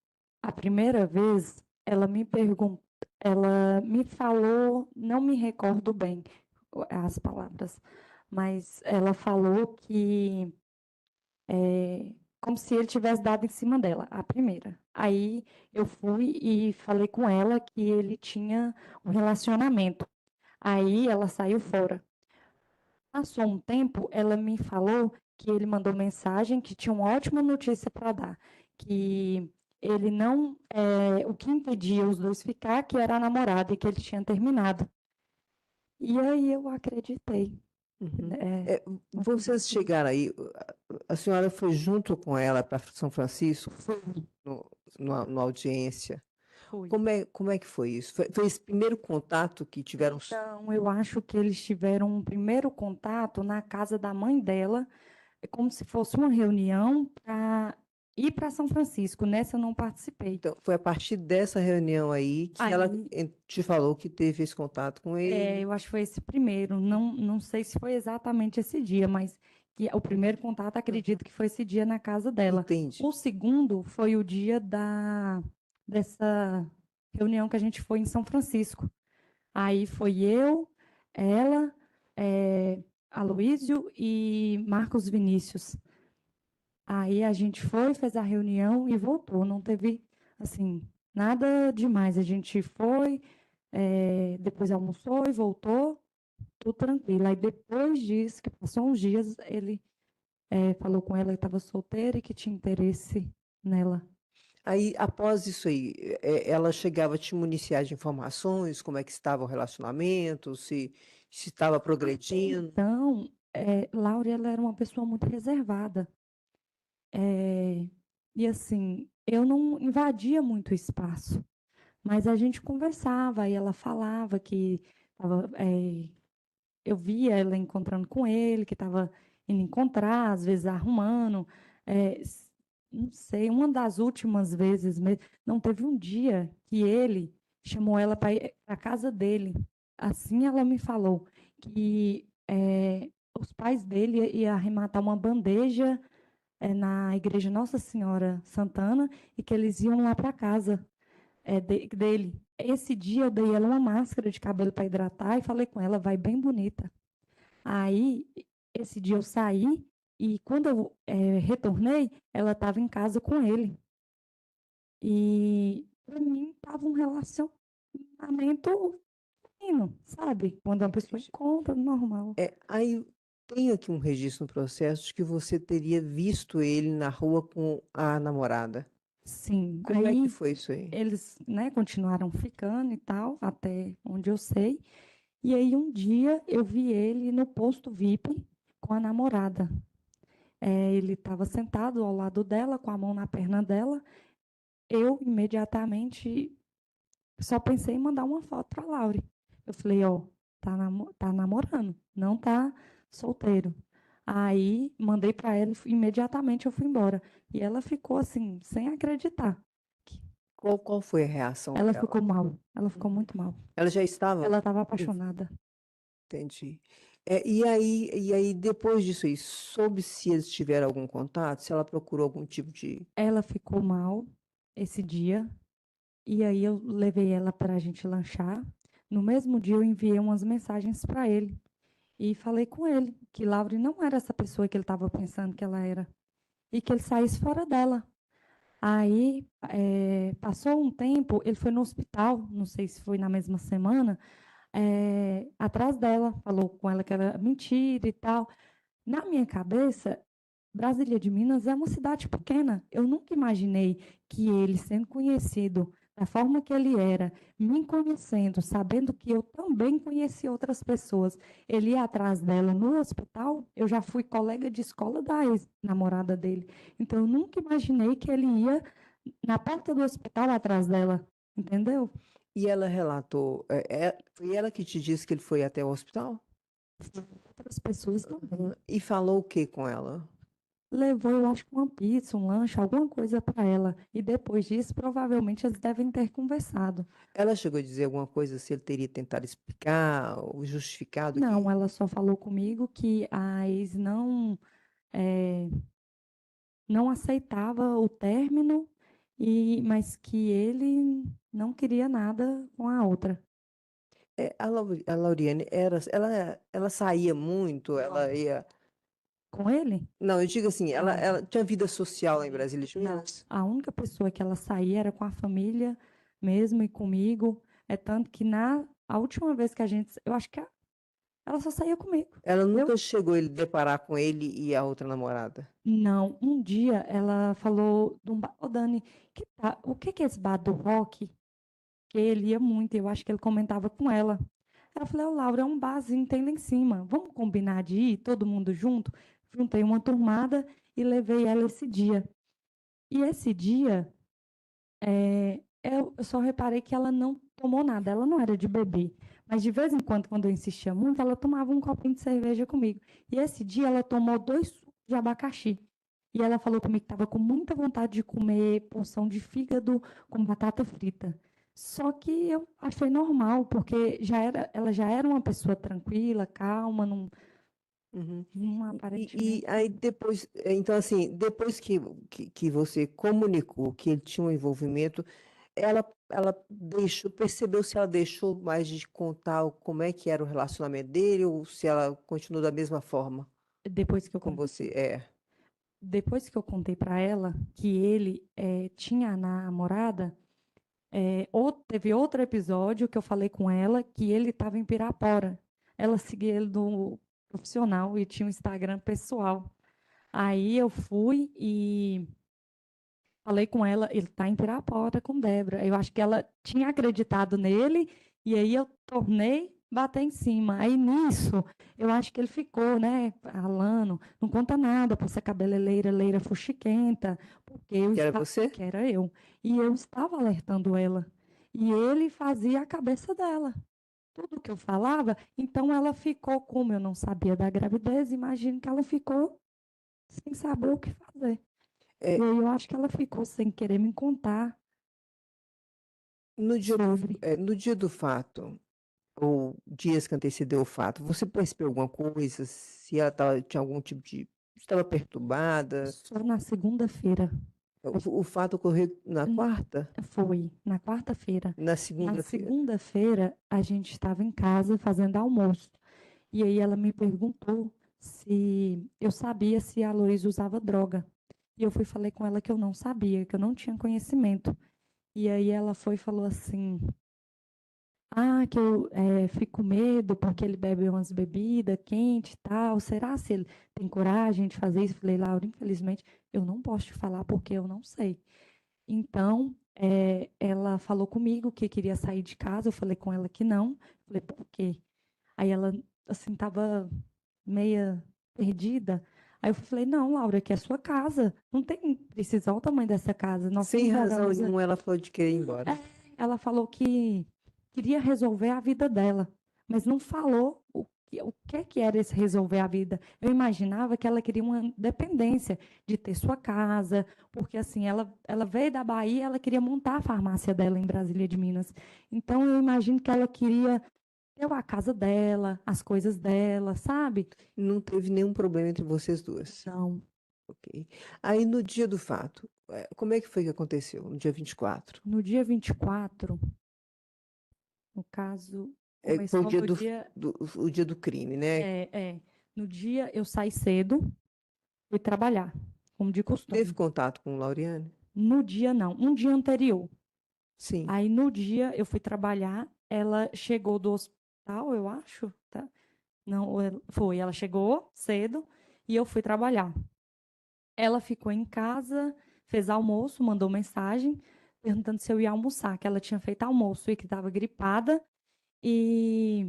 a primeira vez ela me perguntou, ela me falou, não me recordo bem as palavras, mas ela falou que como se ele tivesse dado em cima dela, a primeira. Aí eu fui e falei com ela que ele tinha um relacionamento. Aí ela saiu fora. Passou um tempo, ela me falou que ele mandou mensagem que tinha uma ótima notícia para dar, que ele não, o que impedia os dois ficar, que era a namorada e que ele tinha terminado. E aí eu acreditei. Uhum. É, Vocês chegaram aí, a senhora foi junto com ela para São Francisco? Foi numa audiência? fui. Como é que foi isso? Foi esse primeiro contato que tiveram? Então, eu acho que eles tiveram um primeiro contato na casa da mãe dela, como se fosse uma reunião para ir para São Francisco. Nessa eu não participei. Então, foi a partir dessa reunião aí que ela Aí, te falou que teve esse contato com ele? eu acho que foi esse primeiro. Não sei se foi exatamente esse dia, mas que o primeiro contato, acredito que foi esse dia na casa dela. Entendi. O segundo foi o dia dessa reunião que a gente foi em São Francisco. Aí foi eu, ela, Aloísio e Marcos Vinícius. Aí a gente foi, fez a reunião e voltou. Não teve, assim, nada demais. A gente foi, depois almoçou e voltou, tudo tranquilo. Aí depois disso, que passou uns dias, ele falou com ela que estava solteira e que tinha interesse nela. Aí, após isso aí, ela chegava a te municiar de informações, como é que estava o relacionamento, se estava progredindo? Então, Laura, ela era uma pessoa muito reservada. E assim, eu não invadia muito o espaço. Mas a gente conversava e ela falava que tava, eu via ela encontrando com ele, que estava indo encontrar, às vezes arrumando. Não sei, uma das últimas vezes mesmo, não teve um dia que ele chamou ela para ir para a casa dele. Assim ela me falou que os pais dele iam arrematar uma bandeja na igreja Nossa Senhora Santana e que eles iam lá para casa dele. Esse dia eu dei ela uma máscara de cabelo para hidratar e falei com ela, vai bem bonita. Aí, esse dia eu saí e quando eu retornei, ela estava em casa com ele. E para mim estava um relacionamento fino, sabe? Quando uma pessoa Entendi. encontra, normal. Aí tem aqui um registro no processo de que você teria visto ele na rua com a namorada. Sim, Como é que aí foi isso aí? eles, né, continuaram ficando e tal, até onde eu sei. E aí um dia eu vi ele no posto VIP com a namorada. Ele estava sentado ao lado dela, com a mão na perna dela. Eu imediatamente só pensei em mandar uma foto para a Laure. Eu falei, ó, tá namorando, não tá solteiro. Aí mandei para ela e imediatamente eu fui embora. E ela ficou assim, sem acreditar. Qual foi a reação Ela dela? ficou mal, ela ficou muito mal. Ela já estava? Ela estava apaixonada. Entendi. E aí, depois disso aí, soube se eles tiveram algum contato? Se ela procurou algum tipo de. Ela ficou mal esse dia. E aí eu levei ela para a gente lanchar. No mesmo dia eu enviei umas mensagens para ele e falei com ele que Laure não era essa pessoa que ele estava pensando que ela era e que ele saísse fora dela. Aí passou um tempo, ele foi no hospital, não sei se foi na mesma semana, atrás dela, falou com ela que era mentira e tal. Na minha cabeça, Brasília de Minas é uma cidade pequena. Eu nunca imaginei que ele, sendo conhecido da forma que ele era, me conhecendo, sabendo que eu também conheci outras pessoas, ele ia atrás dela no hospital. Eu já fui colega de escola da ex-namorada dele. Então, eu nunca imaginei que ele ia na porta do hospital atrás dela, entendeu? E ela relatou. Foi ela que te disse que ele foi até o hospital? Outras pessoas também. E falou o que com ela? Levou, eu acho que uma pizza, um lanche, alguma coisa para ela. E depois disso, provavelmente eles devem ter conversado. Ela chegou a dizer alguma coisa se ele teria tentado explicar ou justificado que. Não, ela só falou comigo que a ex não aceitava o término, mas que ele não queria nada com a outra. A Lauriane ela saía muito, ela ia. Com ele? Não, eu digo assim, Não. ela tinha vida social lá em Brasília de Não. Minas? A única pessoa que ela saía era com a família mesmo e comigo. É tanto que a última vez que a gente. Eu acho que ela só saía comigo. Ela nunca chegou a ele deparar com ele e a outra namorada. Não, um dia ela falou de um bar. Ô, Dani, o que que é esse bar do rock? Que ele ia muito, eu acho que ele comentava com ela. Ela falou, ô, Laura, é um barzinho, tem lá em cima. Vamos combinar de ir, todo mundo junto? Juntei uma turmada e levei ela esse dia. E esse dia, eu só reparei que ela não tomou nada, ela não era de beber. Mas de vez em quando eu insistia muito, ela tomava um copinho de cerveja comigo. E esse dia ela tomou 2 sucos de abacaxi. E ela falou comigo que estava com muita vontade de comer porção de fígado com batata frita. Só que eu achei normal, porque ela já era uma pessoa tranquila, calma, Uhum. não E aparentemente. aí depois, então assim, depois que você comunicou que ele tinha um envolvimento, ela percebeu se ela deixou mais de contar como é que era o relacionamento dele ou se ela continuou da mesma forma Depois que eu com você? Depois que eu contei para ela que ele tinha a namorada, teve outro episódio que eu falei com ela que ele estava em Pirapora. Ela seguia ele no profissional e tinha um Instagram pessoal. Aí eu fui e falei com ela, ele está em Pirapora com Débora. Eu acho que ela tinha acreditado nele e aí eu tornei bater em cima. Aí nisso, eu acho que ele ficou, né, falando, não conta nada para essa cabeleireira, leira fuxiquenta, porque Que era você? que era eu. E eu estava alertando ela. E ele fazia a cabeça dela. Tudo que eu falava, então ela ficou, como eu não sabia da gravidez, imagino que ela ficou sem saber o que fazer. É, E aí eu acho que ela ficou sem querer me contar no dia sobre. no dia do fato, ou dias que antecedeu o fato, você percebeu alguma coisa? Se ela tinha algum tipo de... Estava perturbada? Só na segunda-feira. O fato ocorreu na quarta? Foi, na quarta-feira. Na Na segunda-feira? segunda-feira, a gente estava em casa fazendo almoço. E aí ela me perguntou se eu sabia se a Luísa usava droga. E eu fui e falei com ela que eu não sabia, que eu não tinha conhecimento. E aí ela foi e falou assim: ah, que eu fico com medo porque ele bebe umas bebidas quentes e tal. Será se ele tem coragem de fazer isso? Eu falei, Laura, infelizmente, eu não posso te falar porque eu não sei. Então, ela falou comigo que queria sair de casa. Eu falei com ela que não. Falei, por quê? Aí ela, assim, estava meia perdida. Aí eu falei, não, Laura, aqui é a sua casa. Não tem, precisa o tamanho dessa casa. Nós Sem não razão moramos. nenhuma, ela falou de querer ir embora. Ela falou que queria resolver a vida dela, mas não falou o que era esse resolver a vida. Eu imaginava que ela queria uma dependência de ter sua casa, porque assim, ela veio da Bahia, ela queria montar a farmácia dela em Brasília de Minas. Então eu imagino que ela queria ter a casa dela, as coisas dela, sabe? Não teve nenhum problema entre vocês duas. Não. Ok. Aí no dia do fato, como é que foi que aconteceu? No dia 24? No dia 24, no caso, Foi o começou dia no dia. o dia do crime, né? No dia eu saí cedo, fui trabalhar, como de Teve costume. contato com o Lauriane? No dia não, um dia anterior. Sim. Aí no dia eu fui trabalhar, ela chegou do hospital, eu acho, tá? Não, foi, ela chegou cedo e eu fui trabalhar. Ela ficou em casa, fez almoço, mandou mensagem perguntando se eu ia almoçar, que ela tinha feito almoço e que estava gripada. E,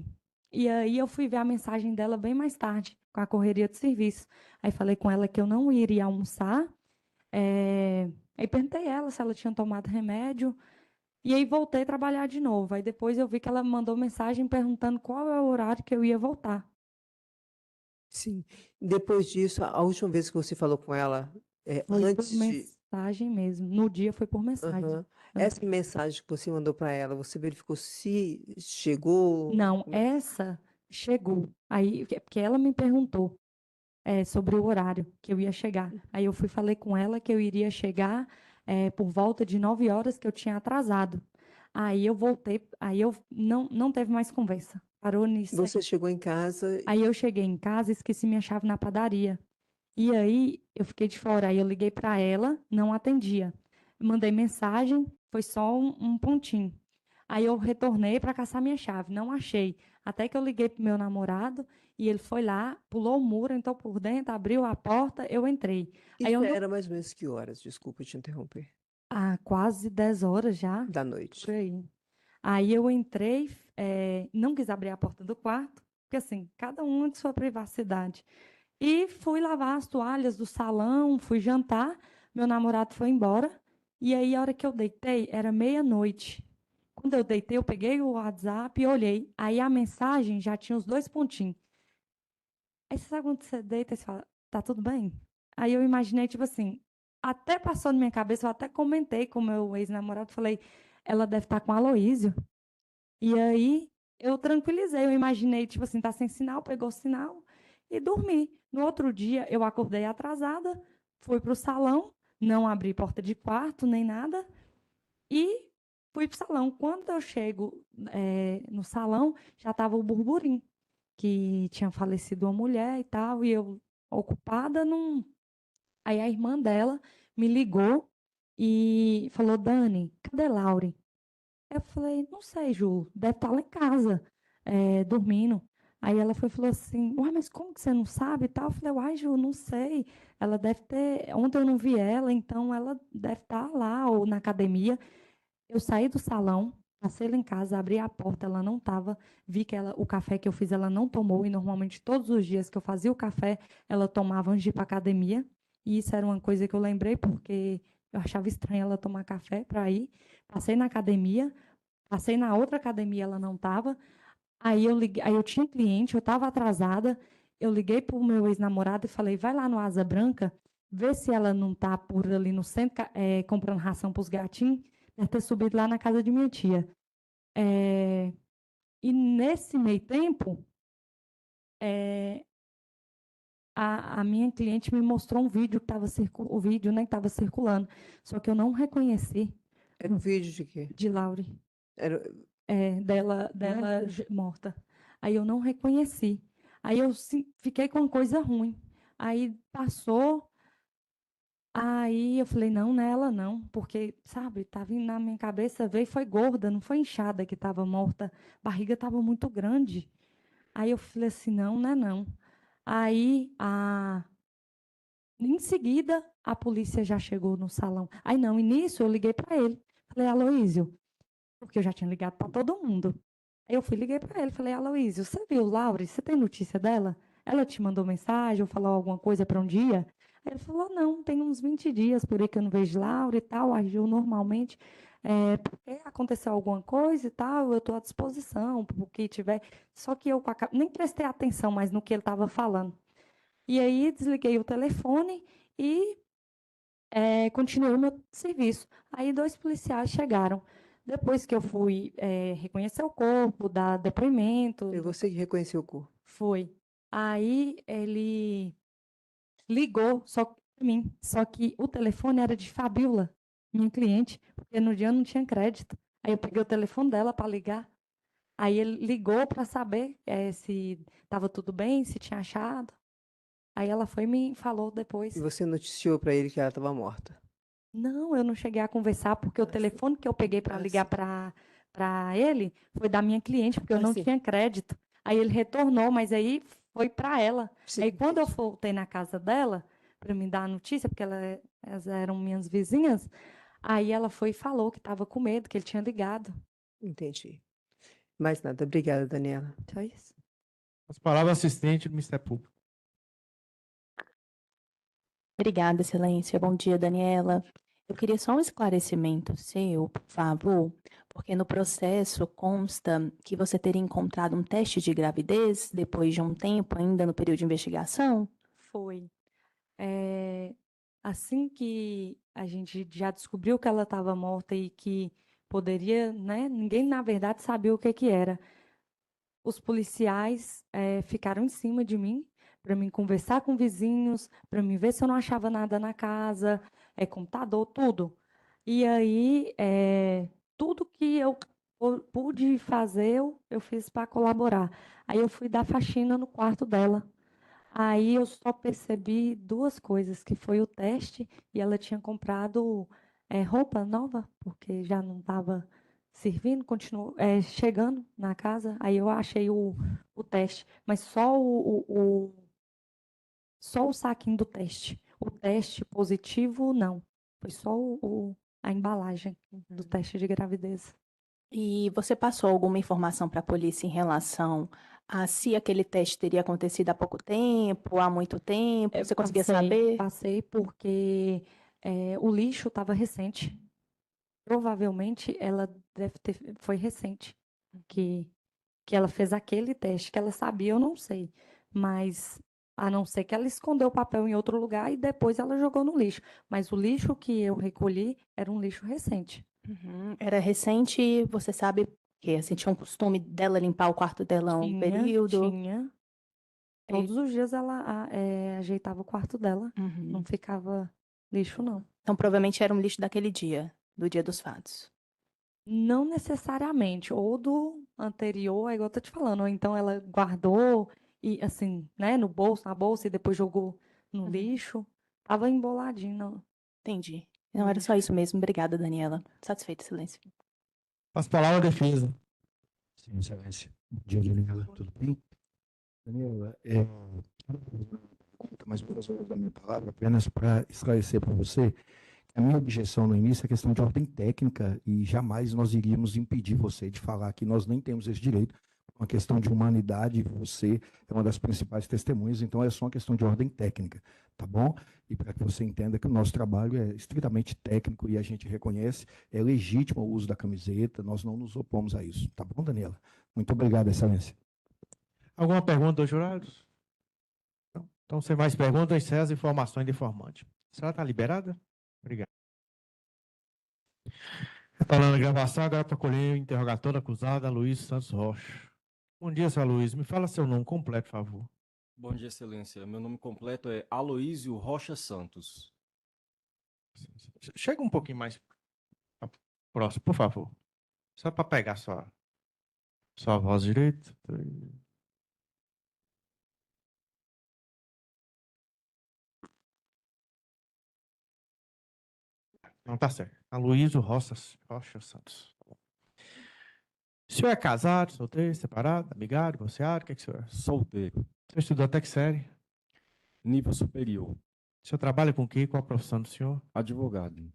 e aí eu fui ver a mensagem dela bem mais tarde, com a correria de serviço. Aí falei com ela que eu não iria almoçar. Aí perguntei ela se ela tinha tomado remédio. E aí voltei a trabalhar de novo. Aí depois eu vi que ela mandou mensagem perguntando qual é o horário que eu ia voltar. Sim. Depois disso, a última vez que você falou com ela, Foi por antes de... mensagem mesmo. No dia foi por mensagem. Aham. Essa mensagem que você mandou para ela, você verificou se chegou? Não, essa chegou. Aí, porque ela me perguntou sobre o horário que eu ia chegar. Aí eu fui falei com ela que eu iria chegar por volta de 9 horas, que eu tinha atrasado. Aí eu voltei, aí eu não teve mais conversa. Parou nisso aí. Você chegou em casa, Aí eu cheguei em casa e esqueci minha chave na padaria. E aí eu fiquei de fora. Aí eu liguei para ela, não atendia. Mandei mensagem, foi só um pontinho. Aí eu retornei para caçar minha chave, não achei. Até que eu liguei pro meu namorado e ele foi lá, pulou o muro, entrou por dentro, abriu a porta, eu entrei. Aí isso eu não... era mais ou menos que horas? Desculpa te interromper. quase 10 horas já, Da por noite. aí. Aí eu entrei, não quis abrir a porta do quarto, porque assim, cada um de sua privacidade. E fui lavar as toalhas do salão, fui jantar, meu namorado foi embora. E aí, a hora que eu deitei, era meia-noite. Quando eu deitei, eu peguei o WhatsApp e olhei. Aí a mensagem já tinha os dois pontinhos. Aí você sabe quando você deita e você fala, tá tudo bem? Aí eu imaginei, tipo assim, até passou na minha cabeça, eu até comentei com o meu ex-namorado, falei, ela deve estar com a Aloísio. E aí eu tranquilizei, eu imaginei, tipo assim, tá sem sinal, pegou o sinal e dormi. No outro dia eu acordei atrasada, fui para o salão, não abri porta de quarto nem nada e fui para o salão. Quando eu chego no salão, já estava o burburinho, que tinha falecido uma mulher e tal, e eu ocupada num. Aí a irmã dela me ligou e falou: Dani, cadê Laure? Eu falei, não sei, Ju, deve estar lá em casa, dormindo. Aí ela foi e falou assim, uai, mas como que você não sabe e tal? Eu falei, uai, Ju, não sei. Ela deve ter. Ontem eu não vi ela, então ela deve estar lá ou na academia. Eu saí do salão, passei lá em casa, abri a porta, ela não estava. Vi que o café que eu fiz ela não tomou, e normalmente todos os dias que eu fazia o café, ela tomava antes de ir para a academia. E isso era uma coisa que eu lembrei, porque eu achava estranho ela tomar café para ir. Passei na academia, Passei na outra academia, ela não estava. Aí eu liguei, aí eu tinha cliente, eu estava atrasada. Eu liguei para o meu ex-namorado e falei: vai lá no Asa Branca, vê se ela não está por ali no centro, comprando ração para os gatinhos. Deve ter subido lá na casa de minha tia. E nesse meio tempo, a minha cliente me mostrou um vídeo que estava o vídeo, né, estava circulando, só que eu não reconheci Era um vídeo de quê? de Laure, Era... dela morta. Aí eu não reconheci. Aí eu fiquei com coisa ruim. Aí passou, aí eu falei, não, não é ela não, porque, sabe, estava na minha cabeça, veio, foi gorda, não foi inchada que estava morta, a barriga estava muito grande. Aí eu falei assim, não, não é não. Aí, em seguida, a polícia já chegou no salão. Aí não, e nisso eu liguei para ele. Falei, Aloísio, porque eu já tinha ligado para todo mundo. Aí eu fui, liguei para ele, falei, Aloísio, você viu Laure? Você tem notícia dela? Ela te mandou mensagem ou falou alguma coisa para um dia? Aí ele falou, não, tem uns 20 dias por aí que eu não vejo Laure e tal, agiu normalmente. Porque aconteceu alguma coisa e tal, eu estou à disposição, para o que tiver. Só que eu nem prestei atenção mais no que ele estava falando. E aí desliguei o telefone e continuei o meu serviço. Aí 2 policiais chegaram. Depois que eu fui reconhecer o corpo, dar depoimento, Foi você que reconheceu o corpo. foi. Aí ele ligou só para mim, só que o telefone era de Fabiola, minha cliente, porque no dia eu não tinha crédito. Aí eu peguei o telefone dela para ligar. Aí ele ligou para saber se estava tudo bem, se tinha achado. Aí ela foi e me falou depois. E você noticiou para ele que ela estava morta? Não, eu não cheguei a conversar, porque o telefone que eu peguei para ligar para ele foi da minha cliente, porque eu não sim. tinha crédito. Aí ele retornou, mas aí foi para ela. Sim, Aí quando eu voltei na casa dela, para me dar a notícia, porque elas eram minhas vizinhas, aí ela foi e falou que estava com medo, que ele tinha ligado. Entendi. Mais nada. Obrigada, Daniela. Só isso. As palavras assistente do Ministério Público. Obrigada, Excelência. Bom dia, Daniela. Eu queria só um esclarecimento seu, por favor, porque no processo consta que você teria encontrado um teste de gravidez depois de um tempo, ainda no período de investigação? Foi. Assim que a gente já descobriu que ela estava morta e que poderia, né? Ninguém, na verdade, sabia o que que era. Os policiais ficaram em cima de mim para mim conversar com vizinhos, para mim ver se eu não achava nada na casa, computador, tudo. E aí, tudo que eu pude fazer, eu fiz para colaborar. Aí eu fui dar faxina no quarto dela. Aí eu só percebi 2 coisas, que foi o teste e ela tinha comprado roupa nova, porque já não estava servindo, continuou chegando na casa. Aí eu achei o teste, mas só o saquinho do teste. O teste positivo, não. Foi só a embalagem do teste de gravidez. E você passou alguma informação para a polícia em relação a se aquele teste teria acontecido há pouco tempo, há muito tempo? Você conseguia saber? Passei porque o lixo estava recente. Provavelmente ela foi recente que ela fez aquele teste, que ela sabia, eu não sei. Mas a não ser que ela escondeu o papel em outro lugar e depois ela jogou no lixo. Mas o lixo que eu recolhi era um lixo recente. Era recente, você sabe que assim, tinha um costume dela limpar o quarto dela um período? Tinha. Todos os dias ela ajeitava o quarto dela. Não ficava lixo, não. Então, provavelmente era um lixo daquele dia, do dia dos fatos. Não necessariamente, ou do anterior, é igual eu tô te falando, ou então ela guardou e assim, né, no bolso, na bolsa e depois jogou no lixo. Tava emboladinho. Não. Entendi. Não, era só isso mesmo. Obrigada, Daniela. Satisfeita, silêncio. As palavras defesa. Sim, Excelência. Bom dia, Daniela. Tudo bem? Daniela, mas vou fazer uso da minha palavra apenas para esclarecer para você. A minha objeção no início é questão de ordem técnica e jamais nós iríamos impedir você de falar que nós nem temos esse direito, uma questão de humanidade, você é uma das principais testemunhas, então é só uma questão de ordem técnica, tá bom? E para que você entenda que o nosso trabalho é estritamente técnico e a gente reconhece, é legítimo o uso da camiseta, nós não nos opomos a isso, tá bom, Daniela? Muito obrigado, Excelência. Alguma pergunta dos jurados? Não. Então, sem mais perguntas, encerra as informações de informante. A senhora está liberada? Obrigado. Falando a gravação, agora para colher o interrogatório da acusada, Luiz Santos Rocha. Bom dia, senhor Luiz. Me fala seu nome completo, por favor. Bom dia, Excelência. Meu nome completo é Aloísio Rocha Santos. Chega um pouquinho mais próximo, por favor. Só para pegar sua voz direita. Não, tá certo. Aloísio Rocha Santos. O senhor é casado, solteiro, separado, amigado, divorciado? O que é que o senhor é? Solteiro. O senhor estudou até que série? Nível superior. O senhor trabalha com o quê? Qual a profissão do senhor? Advogado.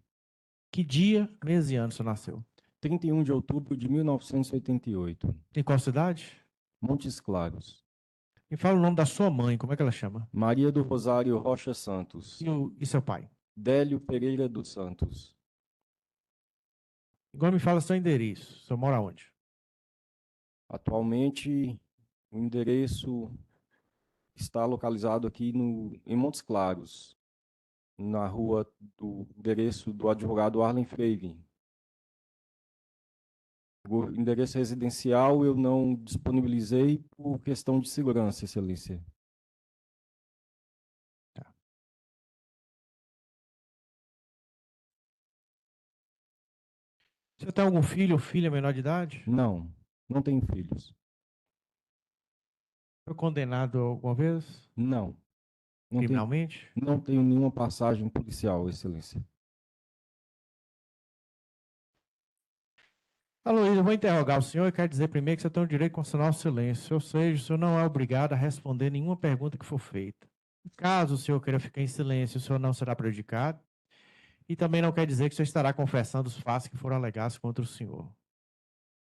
Que dia, mês e ano o senhor nasceu? 31 de outubro de 1988. Em qual cidade? Montes Claros. Me fala o nome da sua mãe, como é que ela chama? Maria do Rosário Rocha Santos. E seu pai? Délio Pereira dos Santos. Agora me fala seu endereço. O senhor mora onde? Atualmente, o endereço está localizado aqui em Montes Claros, na rua do endereço do advogado Arlen Freire. O endereço residencial eu não disponibilizei por questão de segurança, Excelência. Tá. O senhor tem algum filho ou filha menor de idade? Não, não tenho filhos. Foi condenado alguma vez? Não, Criminalmente? não tenho nenhuma passagem policial, Excelência. Aloysio, eu vou interrogar o senhor e quero dizer primeiro que você tem o direito constitucional ao silêncio, ou seja, o senhor não é obrigado a responder nenhuma pergunta que for feita. Caso o senhor queira ficar em silêncio, o senhor não será prejudicado. E também não quer dizer que o senhor estará confessando os fatos que foram alegados contra o senhor.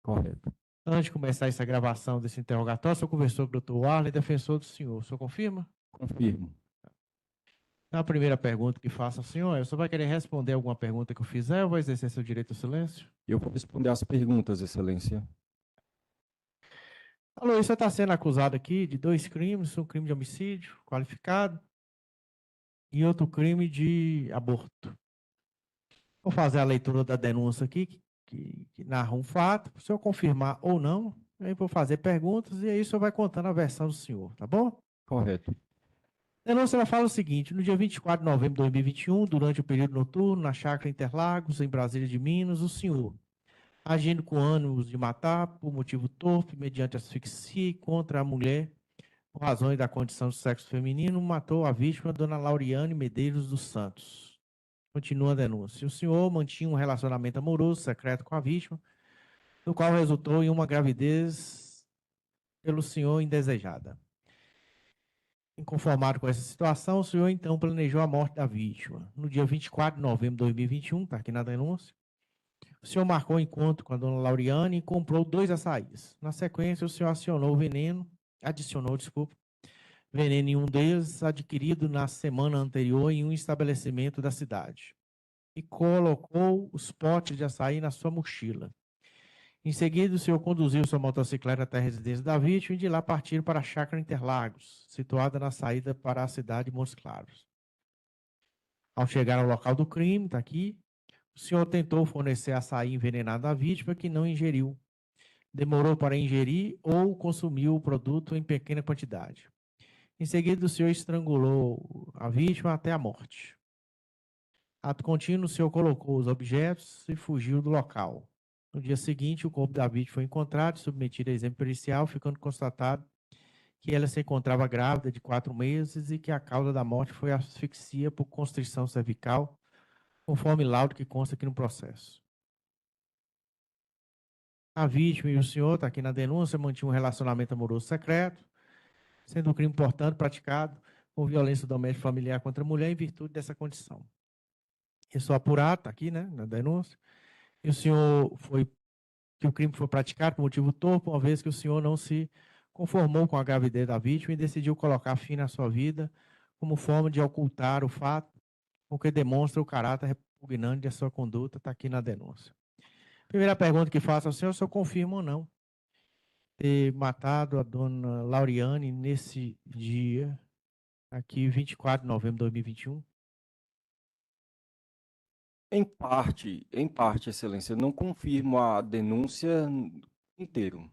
Correto. Antes de começar essa gravação desse interrogatório, o senhor conversou com o doutor Arlen, defensor do senhor. O senhor confirma? Confirmo. Então, a primeira pergunta que faço ao senhor é: o senhor vai querer responder alguma pergunta que eu fizer ou vai exercer seu direito ao silêncio? Eu vou responder as perguntas, Excelência. Alô, você está sendo acusado aqui de 2 crimes: um crime de homicídio qualificado e outro crime de aborto. Vou fazer a leitura da denúncia aqui, que narra um fato, para o senhor confirmar ou não, aí vou fazer perguntas e aí o senhor vai contando a versão do senhor, tá bom? Correto. A denúncia ela fala o seguinte: no dia 24 de novembro de 2021, durante o período noturno, na chácara Interlagos, em Brasília de Minas, o senhor, agindo com ânimos de matar por motivo torpe, mediante asfixia e contra a mulher, por razões da condição do sexo feminino, matou a vítima, dona Lauriane Medeiros dos Santos. Continua a denúncia. O senhor mantinha um relacionamento amoroso secreto com a vítima, no qual resultou em uma gravidez pelo senhor indesejada. Inconformado com essa situação, o senhor então planejou a morte da vítima. No dia 24 de novembro de 2021, está aqui na denúncia, o senhor marcou um encontro com a dona Lauriane e comprou 2 açaís. Na sequência, o senhor adicionou veneno em um deles, adquirido na semana anterior em um estabelecimento da cidade. E colocou os potes de açaí na sua mochila. Em seguida, o senhor conduziu sua motocicleta até a residência da vítima e de lá partiram para a chácara Interlagos, situada na saída para a cidade de Montes Claros. Ao chegar ao local do crime, está aqui, o senhor tentou fornecer açaí envenenado à vítima, que não ingeriu. Demorou para ingerir ou consumiu o produto em pequena quantidade. Em seguida, o senhor estrangulou a vítima até a morte. Ato contínuo, o senhor colocou os objetos e fugiu do local. No dia seguinte, o corpo da vítima foi encontrado e submetido a exame pericial, ficando constatado que ela se encontrava grávida de 4 meses e que a causa da morte foi asfixia por constrição cervical, conforme laudo que consta aqui no processo. A vítima e o senhor, está aqui na denúncia, mantinham um relacionamento amoroso secreto, sendo um crime, portanto, praticado com violência doméstica familiar contra a mulher em virtude dessa condição. Eu sou apurado, está aqui, né, na denúncia, e o senhor foi que o crime foi praticado por motivo torpe, uma vez que o senhor não se conformou com a gravidez da vítima e decidiu colocar fim na sua vida como forma de ocultar o fato, o que demonstra o caráter repugnante da sua conduta, está aqui na denúncia. Primeira pergunta que faço ao senhor, o senhor confirma ou não ter matado a dona Lauriane nesse dia, aqui, 24 de novembro de 2021? Em parte, Excelência, eu não confirmo a denúncia inteiro.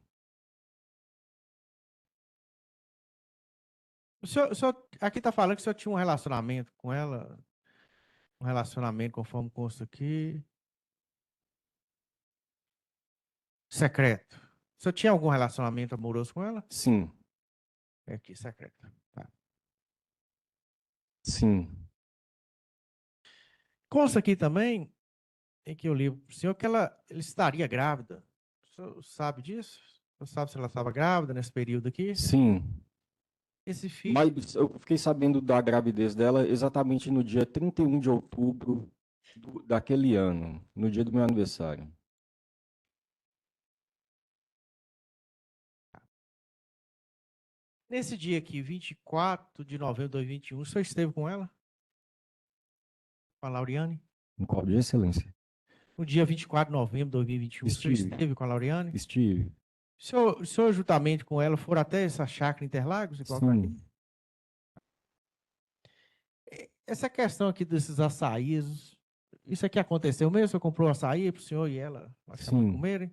O senhor aqui está falando que o senhor tinha um relacionamento com ela, um relacionamento, conforme consta aqui, secreto. O senhor tinha algum relacionamento amoroso com ela? Sim, É aqui, secreto. Tá. sim. Consta aqui também, em que eu li para o senhor, que ela estaria grávida. O senhor sabe disso? O senhor sabe se ela estava grávida nesse período aqui? Sim. Esse filho. Mas eu fiquei sabendo da gravidez dela exatamente no dia 31 de outubro daquele ano, no dia do meu aniversário. Nesse dia aqui, 24 de novembro de 2021, o senhor esteve com ela? Com a Lauriane? Em qual dia, Excelência? No dia 24 de novembro de 2021, o senhor Estive. esteve com a Lauriane? Estive. O senhor, juntamente com ela, foram até essa chácara Interlagos? Igual tá aqui? Sim. Essa questão aqui desses açaís, isso aqui aconteceu mesmo? O senhor comprou açaí para o senhor e ela Sim. comerem?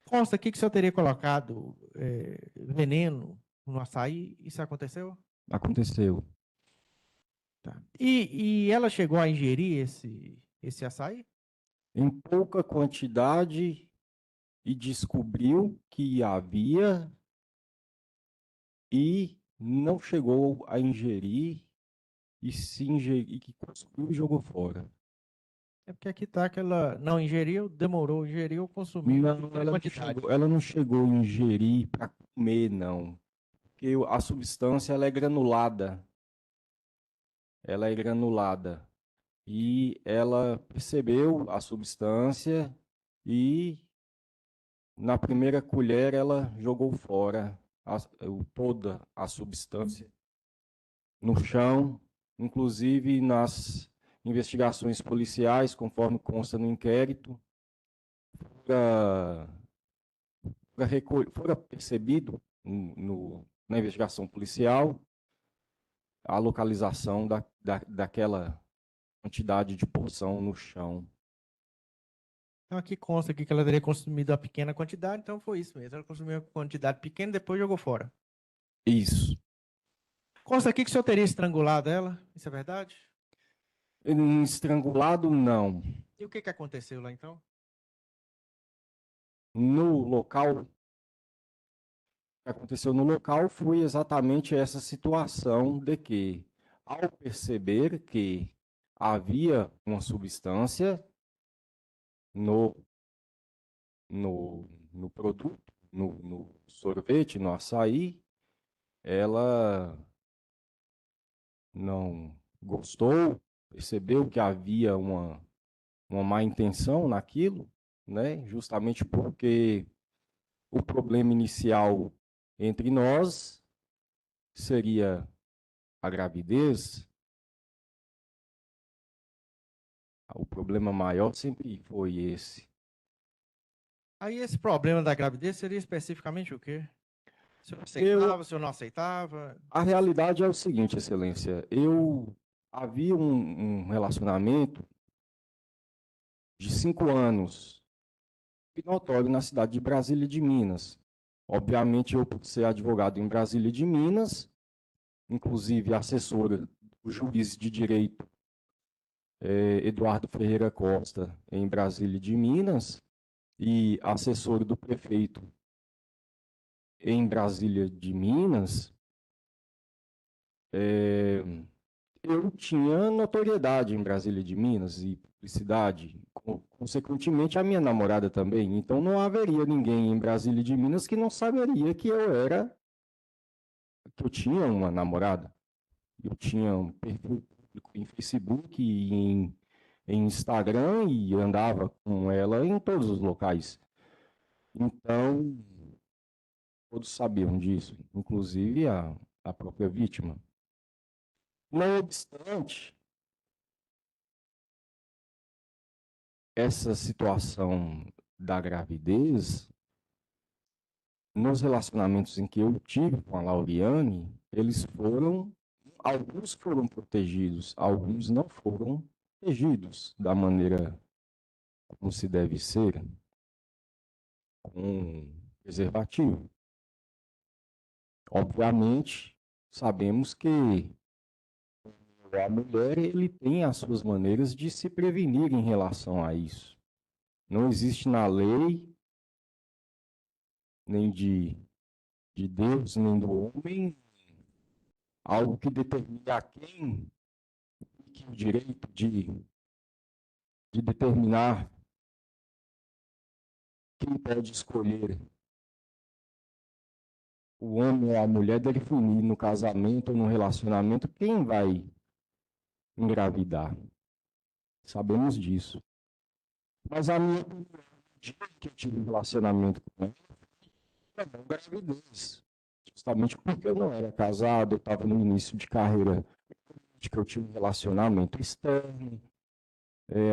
Consta aqui que o senhor teria colocado veneno no açaí, isso aconteceu? Aconteceu. Tá. E ela chegou a ingerir esse açaí? Em pouca quantidade e descobriu que havia e não chegou a ingerir e se ingerir, e que consumiu e jogou fora. É porque aqui está que ela não ingeriu, demorou, ingeriu, consumiu. Não, ela não chegou a ingerir para comer, não. Porque a substância ela é granulada. Ela é granulada. E ela percebeu a substância e na primeira colher ela jogou fora toda a substância no chão, inclusive nas investigações policiais, conforme consta no inquérito, fora percebido na investigação policial a localização daquela quantidade de porção no chão. Então aqui consta aqui que ela teria consumido a pequena quantidade, então foi isso mesmo. Ela consumiu uma quantidade pequena e depois jogou fora. Isso. Consta aqui que o senhor teria estrangulado ela, isso é verdade? Estrangulado, não. E o que aconteceu lá então? No local, o que aconteceu no local foi exatamente essa situação de que, ao perceber que havia uma substância no produto, no sorvete, no açaí, ela não gostou, percebeu que havia uma má intenção naquilo, né? Justamente porque o problema inicial entre nós seria a gravidez. O problema maior sempre foi esse. Aí esse problema da gravidez seria especificamente o quê? O senhor aceitava, o senhor não aceitava? A realidade é o seguinte, Excelência, havia um relacionamento de 5 anos, notório na cidade de Brasília de Minas. Obviamente, eu, por ser advogado em Brasília de Minas, inclusive assessora do juiz de direito Eduardo Ferreira Costa, em Brasília de Minas, e assessor do prefeito em Brasília de Minas, eu tinha notoriedade em Brasília de Minas e publicidade, consequentemente a minha namorada também. Então não haveria ninguém em Brasília de Minas que não saberia que eu tinha uma namorada. Eu tinha um perfil público em Facebook e em Instagram e andava com ela em todos os locais. Então, todos sabiam disso, inclusive a própria vítima. Não obstante, essa situação da gravidez, nos relacionamentos em que eu tive com a Lauriane, alguns foram protegidos, alguns não foram protegidos da maneira como se deve ser, com preservativo. Obviamente, sabemos que a mulher ele tem as suas maneiras de se prevenir em relação a isso. Não existe na lei, nem de Deus, nem do homem, algo que determine a quem o direito de determinar quem pode escolher o homem ou a mulher definir no casamento ou no relacionamento quem vai engravidar. Sabemos disso. Mas a minha opinião, no dia que eu tive um relacionamento com ela, foi uma gravidez. Justamente porque eu não era casado, eu estava no início de carreira, de que eu tinha um relacionamento externo,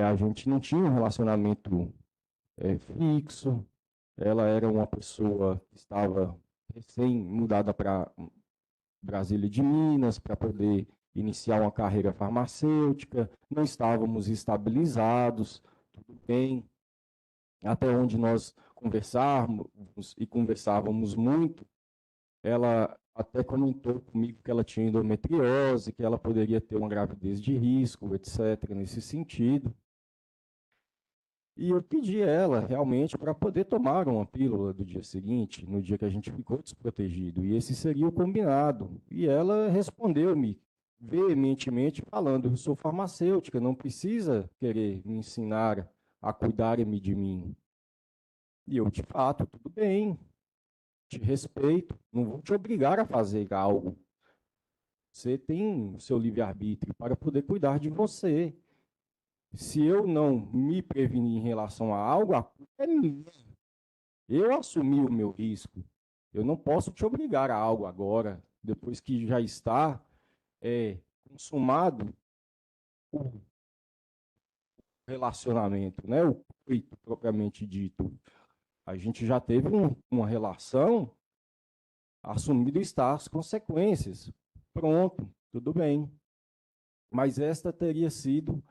a gente não tinha um relacionamento fixo, ela era uma pessoa que estava recém-mudada para Brasília de Minas, para poder iniciar uma carreira farmacêutica, não estávamos estabilizados, tudo bem, até onde nós conversávamos muito, ela até comentou comigo que ela tinha endometriose, que ela poderia ter uma gravidez de risco, etc., nesse sentido. E eu pedi a ela, realmente, para poder tomar uma pílula do dia seguinte, no dia que a gente ficou desprotegido, e esse seria o combinado. E ela respondeu-me veementemente, falando: eu sou farmacêutica, não precisa querer me ensinar a cuidar-me de mim. E eu, de fato, tudo bem, te respeito, não vou te obrigar a fazer algo. Você tem o seu livre-arbítrio para poder cuidar de você. Se eu não me prevenir em relação a algo, a culpa é minha. Eu assumi o meu risco. Eu não posso te obrigar a algo agora, depois que já está consumado o relacionamento, né? O coito propriamente dito. A gente já teve uma relação, assumido está as consequências. Pronto, tudo bem. Mas esta teria sido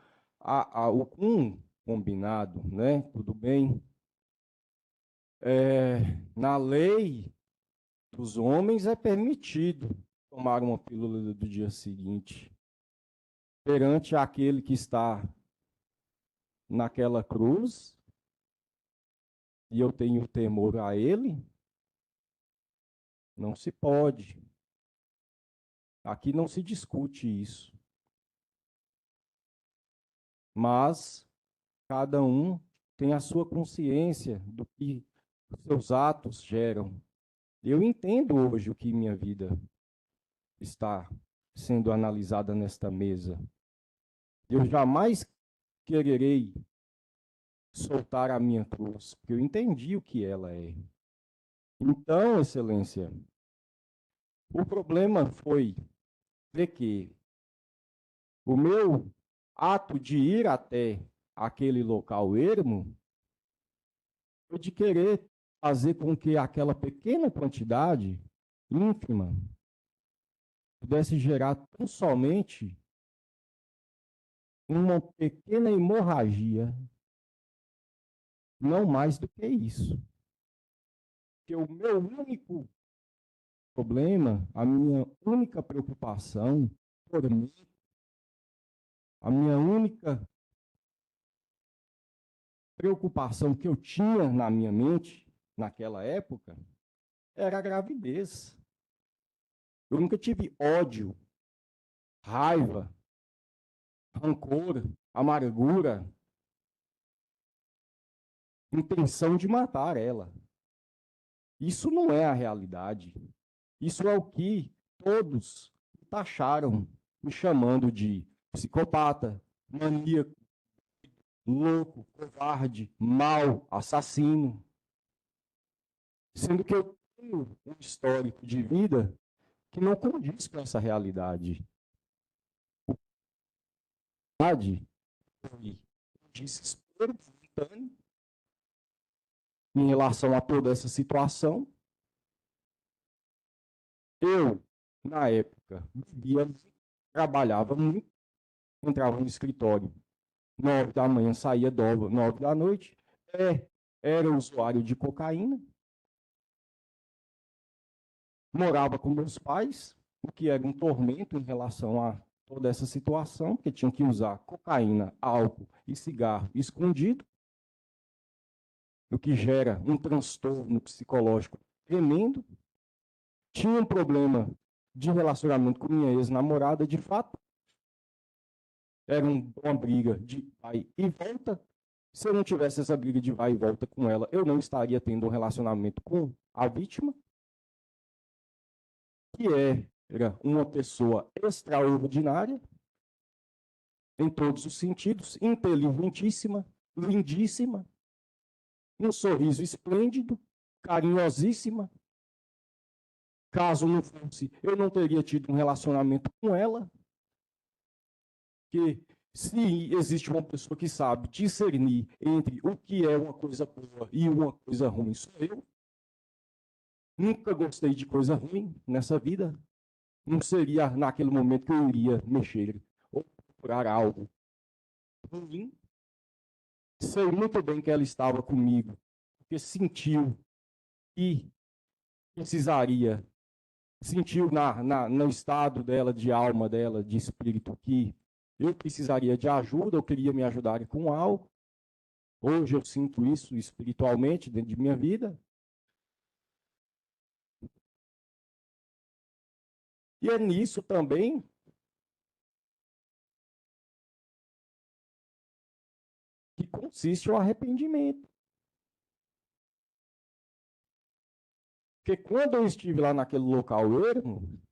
um combinado, né? Tudo bem. Na lei dos homens é permitido tomar uma pílula do dia seguinte. Perante aquele que está naquela cruz, e eu tenho temor a ele, não se pode. Aqui não se discute isso. Mas cada um tem a sua consciência do que os seus atos geram. Eu entendo hoje o que minha vida está sendo analisada nesta mesa. Eu jamais quererei soltar a minha cruz, porque eu entendi o que ela é. Então, Excelência, o problema foi de que o meu ato de ir até aquele local ermo foi de querer fazer com que aquela pequena quantidade ínfima pudesse gerar tão somente uma pequena hemorragia, não mais do que isso. Porque o meu único problema, a minha única preocupação por mim, a minha única preocupação que eu tinha na minha mente, naquela época, era a gravidez. Eu nunca tive ódio, raiva, rancor, amargura, intenção de matar ela. Isso não é a realidade. Isso é o que todos taxaram, me chamando de psicopata, maníaco, louco, covarde, mau, assassino. sendo que eu tenho um histórico de vida que não condiz com essa realidade. Foi um desespero momentâneo em relação a toda essa situação. Eu, na época, vivia, trabalhava muito, entrava no escritório 9 da manhã, saía 9 da noite, era usuário de cocaína, morava com meus pais, o que era um tormento em relação a toda essa situação, porque tinha que usar cocaína, álcool e cigarro escondido, o que gera um transtorno psicológico tremendo. Tinha um problema de relacionamento com minha ex-namorada, de fato. Era uma briga de vai e volta. Se eu não tivesse essa briga de vai e volta com ela, eu não estaria tendo um relacionamento com a vítima, que era uma pessoa extraordinária, em todos os sentidos, inteligentíssima, lindíssima, um sorriso esplêndido, carinhosíssima. Caso não fosse, eu não teria tido um relacionamento com ela, que se existe uma pessoa que sabe discernir entre o que é uma coisa boa e uma coisa ruim, sou eu. Nunca gostei de coisa ruim nessa vida. Não seria naquele momento que eu iria mexer ou procurar algo ruim. Sei muito bem que ela estava comigo, porque sentiu que precisaria, sentiu no estado dela, de alma dela, de espírito, que eu precisaria de ajuda, eu queria me ajudar com algo. Hoje eu sinto isso espiritualmente dentro de minha vida. E é nisso também que consiste o arrependimento. Porque quando eu estive lá naquele local ermo,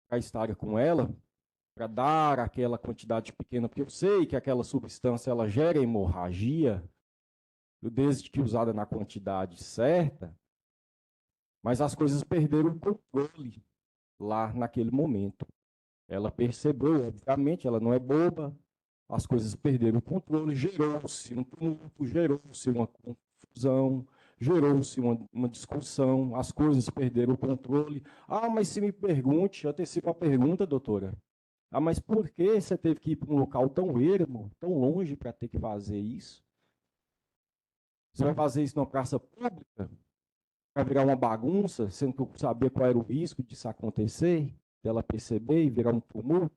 para estar com ela, para dar aquela quantidade pequena, porque eu sei que aquela substância ela gera hemorragia, desde que usada na quantidade certa, mas as coisas perderam o controle lá naquele momento. Ela percebeu, obviamente, ela não é boba, as coisas perderam o controle, gerou-se um tumulto, gerou-se uma confusão, gerou-se uma discussão, as coisas perderam o controle. Ah, mas se me pergunte, eu antecipo a pergunta, doutora. Ah, mas por que você teve que ir para um local tão ermo, tão longe para ter que fazer isso? Você vai fazer isso numa praça pública? Vai virar uma bagunça, sendo que eu sabia qual era o risco disso acontecer, dela perceber e virar um tumulto?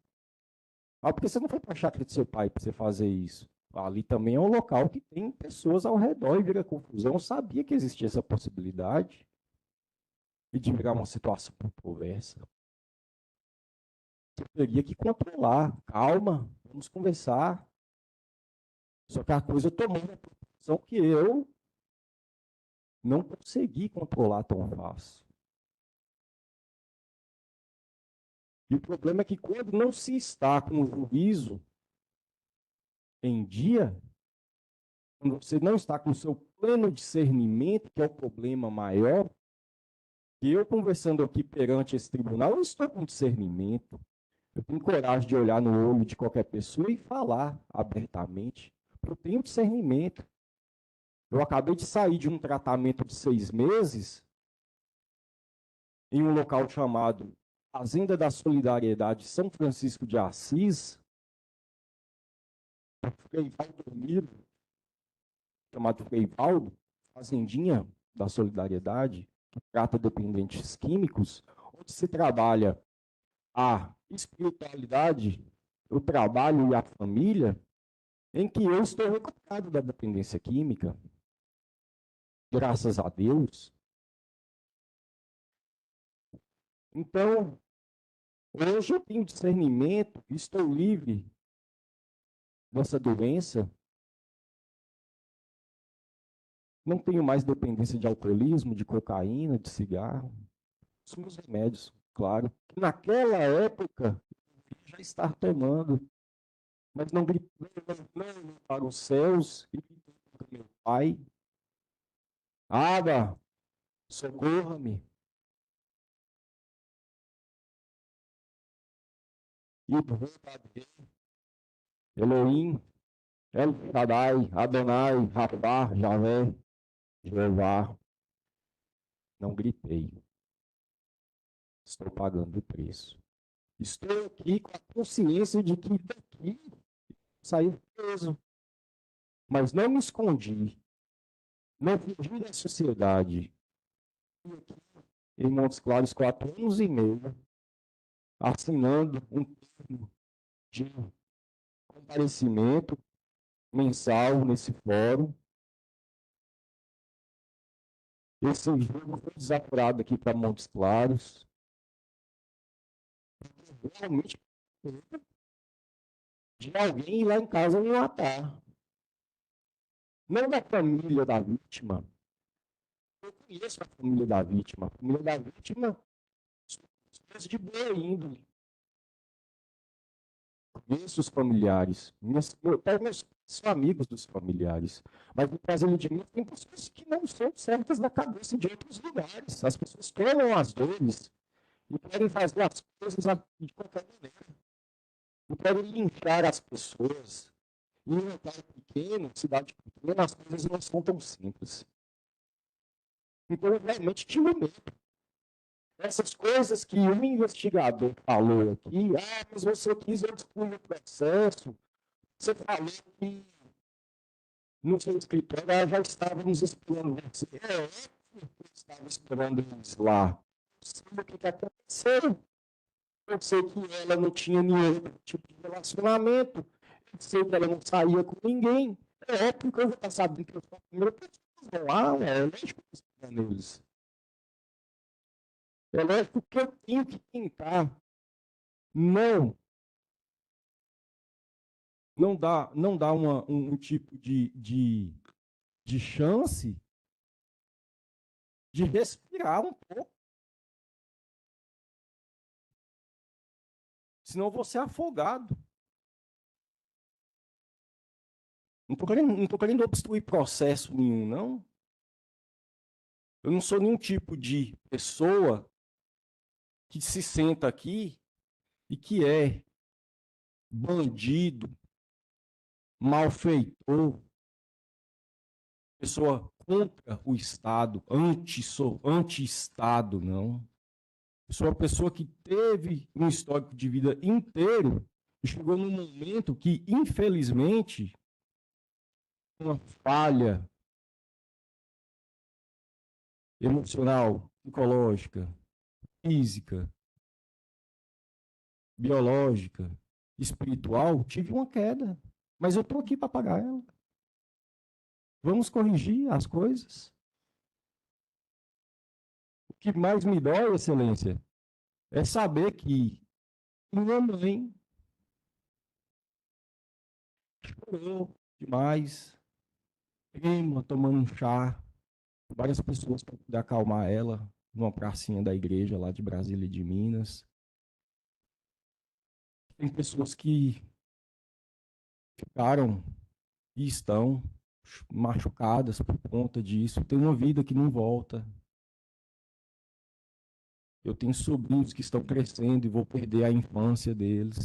Ah, porque você não foi para a chácara do seu pai para você fazer isso? Ali também é um local que tem pessoas ao redor e vira confusão. Eu sabia que existia essa possibilidade e de virar uma situação controversa. Eu teria que controlar. Calma, vamos conversar. Só que a coisa tomou uma proporção que eu não consegui controlar tão fácil. E o problema é que quando não se está com o juízo em dia, quando você não está com o seu pleno discernimento, que é o problema maior, que eu conversando aqui perante esse tribunal, eu estou com discernimento. Eu tenho coragem de olhar no olho de qualquer pessoa e falar abertamente. Eu tenho discernimento. Eu acabei de sair de um tratamento de 6 meses em um local chamado Fazenda da Solidariedade São Francisco de Assis. Frei Valdomiro, chamado Frei Valdo, Fazendinha da Solidariedade, que trata dependentes químicos, onde se trabalha a espiritualidade, o trabalho e a família, em que eu estou recuperado da dependência química, graças a Deus. Então, hoje eu tenho discernimento, estou livre dessa doença, não tenho mais dependência de alcoolismo, de cocaína, de cigarro. São os remédios, claro. Naquela época, eu já estava tomando, mas não para os céus e para meu pai. Água, socorra-me. Yud-Heh, Elohim, El Shaddai, Adonai, Rapá, Javé, Jeová. Não gritei. Estou pagando o preço. Estou aqui com a consciência de que daqui saí preso. Mas não me escondi. Não fugi da sociedade. Estou aqui em Montes Claros 4 anos e meio, assinando um termo de comparecimento mensal nesse fórum. Esse jogo foi desaforado aqui para Montes Claros. Realmente, de alguém ir lá em casa me matar. Não da família da vítima. Eu conheço a família da vítima. A família da vítima são pessoas de boa índole. Conheço os familiares. Até meus são amigos dos familiares. Mas no Brasil de mim tem pessoas que não são certas da cabeça de outros lugares. As pessoas tomam as dores e querem fazer as coisas de qualquer maneira. E querem linchar as pessoas. E em um lugar pequeno, cidade pequena, as coisas não são tão simples. Então, eu realmente tive medo. Essas coisas que o investigador falou aqui, mas você quis excluir o processo, você falou que no seu escritório já estávamos esperando você. Eu estava esperando eles lá. Eu sei o que aconteceu. Eu sei que ela não tinha nenhum tipo de relacionamento. Eu sei que ela não saía com ninguém. É óbvio que eu vou estar sabendo que eu sou a primeira pessoa que vão lá, é lógico que eu estou esperando eles. É lógico que eu tenho que tentar. Não dá um tipo de chance de respirar um pouco. Senão eu vou ser afogado. Não tô querendo obstruir processo nenhum, não. Eu não sou nenhum tipo de pessoa que se senta aqui e que é bandido, malfeitor, pessoa contra o Estado, anti-Estado, não. Eu sou uma pessoa que teve um histórico de vida inteiro e chegou num momento que, infelizmente, uma falha emocional, psicológica, física, biológica, espiritual, tive uma queda. Mas eu estou aqui para pagar ela. Vamos corrigir as coisas. O que mais me dói, Excelência, é saber que minha mãe chorou demais, prima, tomando um chá, várias pessoas para poder acalmar ela, numa pracinha da igreja lá de Brasília e de Minas. Tem pessoas que ficaram e estão machucadas por conta disso. Tem uma vida que não volta. Eu tenho sobrinhos que estão crescendo e vou perder a infância deles.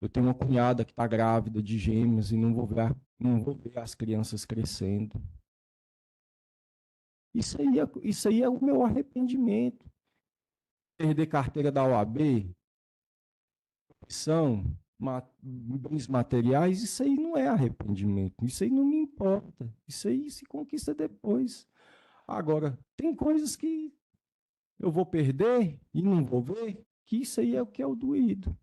Eu tenho uma cunhada que está grávida de gêmeos e não vou ver as crianças crescendo. Isso aí é o meu arrependimento. Perder carteira da OAB, opção, bens materiais, isso aí não é arrependimento. Isso aí não me importa. Isso aí se conquista depois. Agora, tem coisas que eu vou perder e não vou ver, que isso aí é o que é o doído,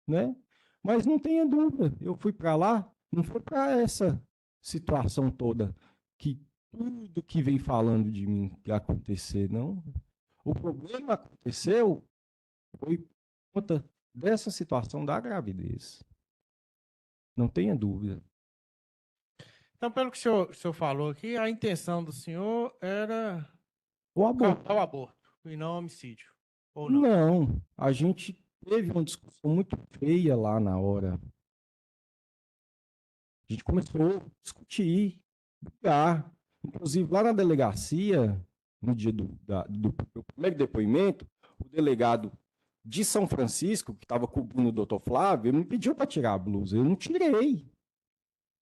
né? Mas não tenha dúvida, eu fui para lá, não foi para essa situação toda, que tudo que vem falando de mim acontecer, não. O problema aconteceu foi por conta dessa situação da gravidez. Não tenha dúvida. Então, pelo que o senhor falou aqui, a intenção do senhor era O aborto. causar o aborto e não homicídio, ou não? Não, a gente teve uma discussão muito feia lá na hora. A gente começou a discutir, brigar. Inclusive, lá na delegacia, no dia do meu primeiro depoimento, o delegado de São Francisco, que estava cobrindo o doutor Flávio, ele me pediu para tirar a blusa. Eu não tirei.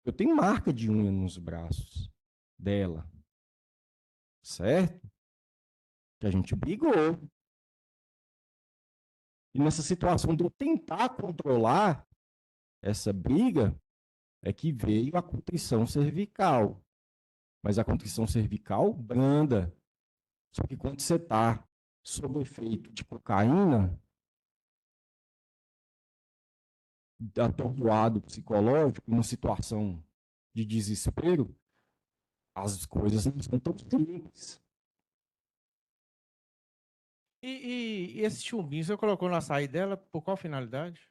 Eu tenho marca de unha nos braços dela, certo? Que a gente brigou. E nessa situação de eu tentar controlar essa briga, é que veio a contrição cervical. Mas a contrição cervical branda. Só que quando você está sob efeito de cocaína, atordoado psicológico, numa situação de desespero, as coisas não são tão simples. E esse chumbinho, você colocou no açaí dela por qual finalidade?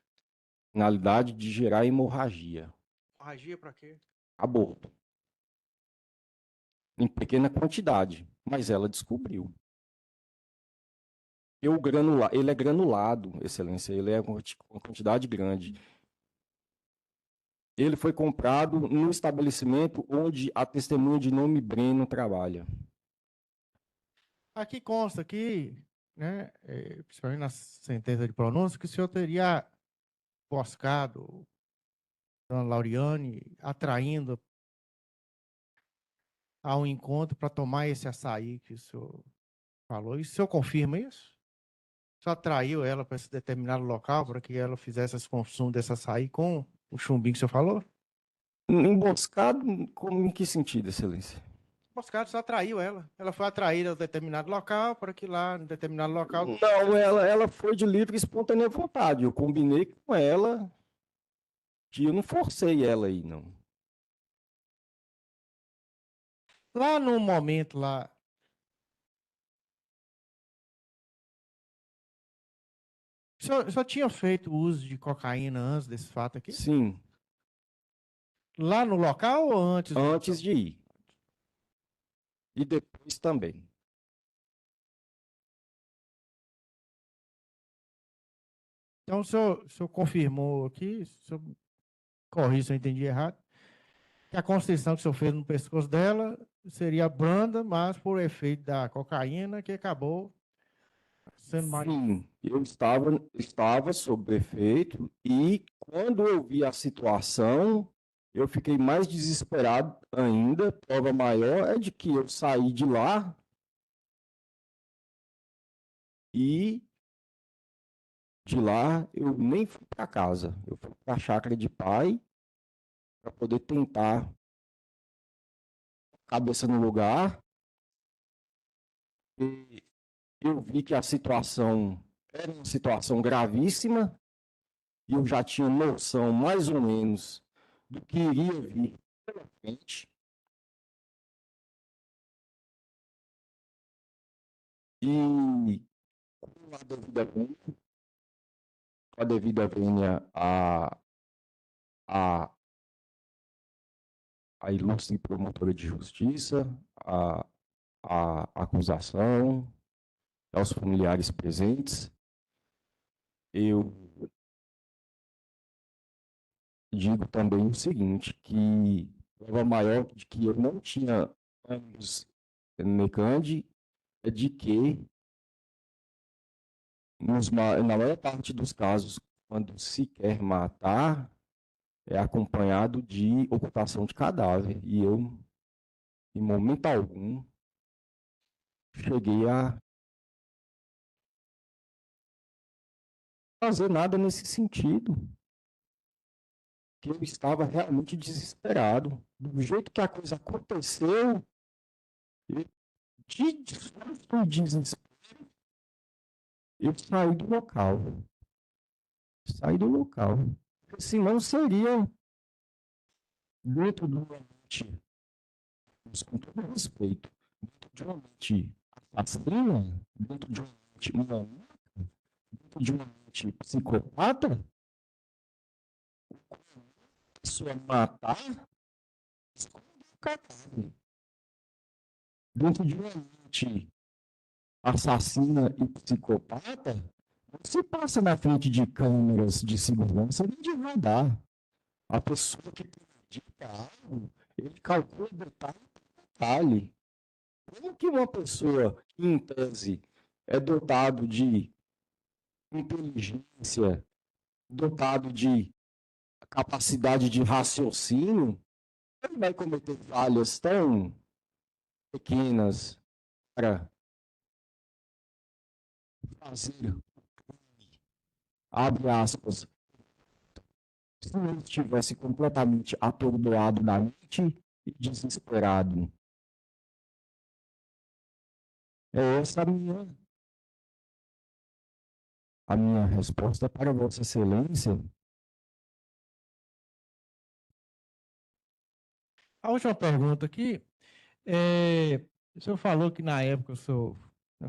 Finalidade de gerar hemorragia, Hemorragia pra quê? aborto, em pequena quantidade, mas ela descobriu. Ele é granulado, excelência, ele é uma quantidade grande. Ele foi comprado no estabelecimento onde a testemunha de nome Breno trabalha. Aqui consta aqui, né, principalmente na sentença de pronúncio, que o senhor teria buscado Dona Lauriane, atraindo a um encontro para tomar esse açaí que o senhor falou. E o senhor confirma isso? O senhor atraiu ela para esse determinado local para que ela fizesse esse consumo desse açaí com o chumbinho que o senhor falou? Emboscado, em que sentido, excelência? Moscado só atraiu ela. Ela foi atraída a determinado local para que lá, em determinado local. Não, ela foi de livre e espontânea vontade. Eu combinei com ela que eu não forcei ela aí, não. Lá no momento lá. O senhor tinha feito uso de cocaína antes desse fato aqui? Sim, Lá no local ou antes? antes de ir. E depois também. Então, o senhor confirmou aqui, o senhor corrija se eu entendi errado, que a constrição que o senhor fez no pescoço dela seria branda, mas por efeito da cocaína que acabou sendo mais. Sim, eu estava sob efeito e quando eu vi a situação, eu fiquei mais desesperado ainda. Prova maior é de que eu saí de lá e de lá eu nem fui para casa. Eu fui para a chácara de pai para poder tentar cabeça no lugar. E eu vi que a situação era uma situação gravíssima e eu já tinha noção mais ou menos do que iria vir pela frente. E com a devida vênia a, a ilustre promotora de justiça, a acusação, aos familiares presentes, eu digo também o seguinte, que prova maior de que eu não tinha ambos necande é de que na maior parte dos casos, quando se quer matar, é acompanhado de ocultação de cadáver. E eu, em momento algum, cheguei a fazer nada nesse sentido. Que eu estava realmente desesperado. Do jeito que a coisa aconteceu, de desespero, eu saí do local. Saí do local. Porque senão seria dentro de uma mente, com todo respeito, dentro de uma mente assassina, dentro de uma mente maníaca, dentro de uma mente psicopata, a pessoa matar, esconder o cadáver. Dentro de uma mente assassina e psicopata, você passa na frente de câmeras de segurança onde vai dar. A pessoa que acredita algo, ele calcula detalhe por detalhe. Como que uma pessoa que, em tese, é dotado de inteligência, dotado de capacidade de raciocínio, ele vai cometer falhas tão pequenas para fazer, abre aspas, se ele estivesse completamente atordoado na mente e desesperado. É essa a minha resposta para Vossa Excelência. A última pergunta aqui, o senhor falou que na época o senhor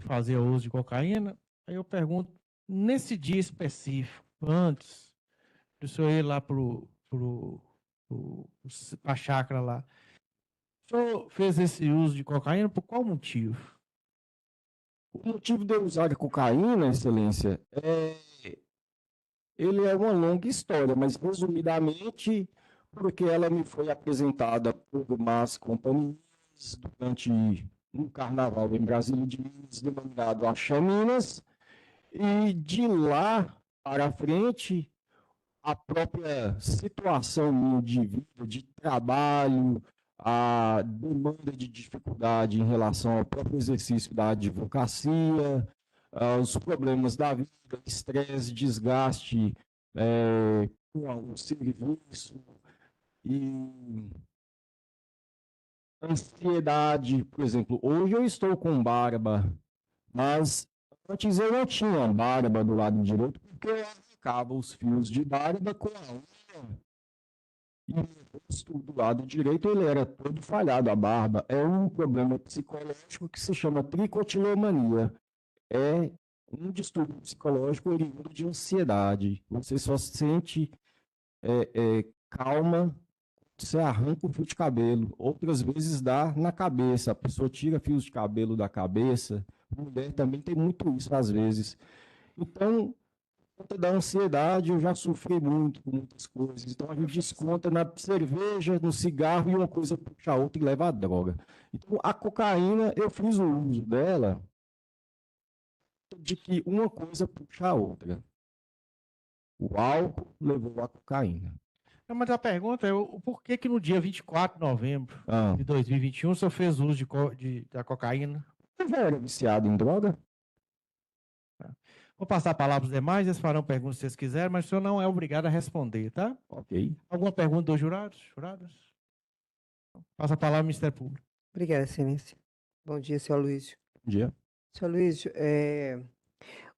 fazia uso de cocaína, aí eu pergunto, nesse dia específico, antes do senhor ir lá a chácara lá, o senhor fez esse uso de cocaína por qual motivo? O motivo de eu usar a cocaína, Excelência, ele é uma longa história, mas resumidamente, porque ela me foi apresentada por más companhias durante um carnaval em Brasília de Minas, denominado Axé Minas, e de lá para frente, a própria situação minha de vida, de trabalho, a demanda de dificuldade em relação ao próprio exercício da advocacia, os problemas da vida, estresse, desgaste com o serviço e ansiedade. Por exemplo, hoje eu estou com barba, mas antes eu não tinha barba do lado direito, porque eu arrancava os fios de barba com a unha. E o rosto do lado direito ele era todo falhado, a barba. É um problema psicológico que se chama tricotilomania. É um distúrbio psicológico oriundo de ansiedade. Você só se sente calma, você arranca o fio de cabelo. Outras vezes dá na cabeça, a pessoa tira fios de cabelo da cabeça. Mulher também tem muito isso às vezes. Então, por conta da ansiedade, eu já sofri muito com muitas coisas. Então, a gente desconta na cerveja, no cigarro, e uma coisa puxa a outra e leva a droga. Então, a cocaína, eu fiz o uso dela de que uma coisa puxa a outra. O álcool levou a cocaína. Não, mas a pergunta é o porquê que no dia 24 de novembro de 2021 o senhor fez uso da cocaína? Eu já era viciado em droga? Vou passar a palavra para os demais, eles farão perguntas se vocês quiserem, mas o senhor não é obrigado a responder, tá? Ok. Alguma pergunta dos jurados? Juradas? Passa a palavra ao Ministério Público. Obrigada, Excelência. Bom dia, senhor Luísio. Bom dia. Senhor Luísio,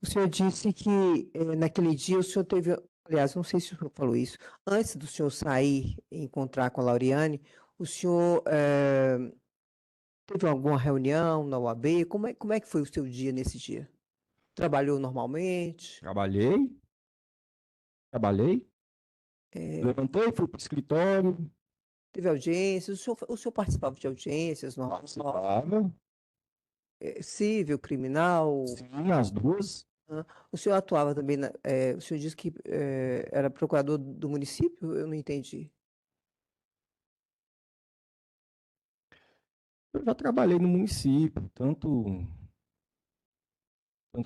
o senhor disse que naquele dia o senhor teve, aliás, não sei se o senhor falou isso, antes do senhor sair e encontrar com a Lauriane, o senhor teve alguma reunião na UAB? Como é que foi o seu dia nesse dia? Trabalhou normalmente? Trabalhei. Levantei, fui para o escritório. Teve audiências? O senhor participava de audiências normal? Participava. Civil, criminal? Sim, as duas. O senhor atuava também, o senhor disse que era procurador do município? Eu não entendi. Eu já trabalhei no município, tanto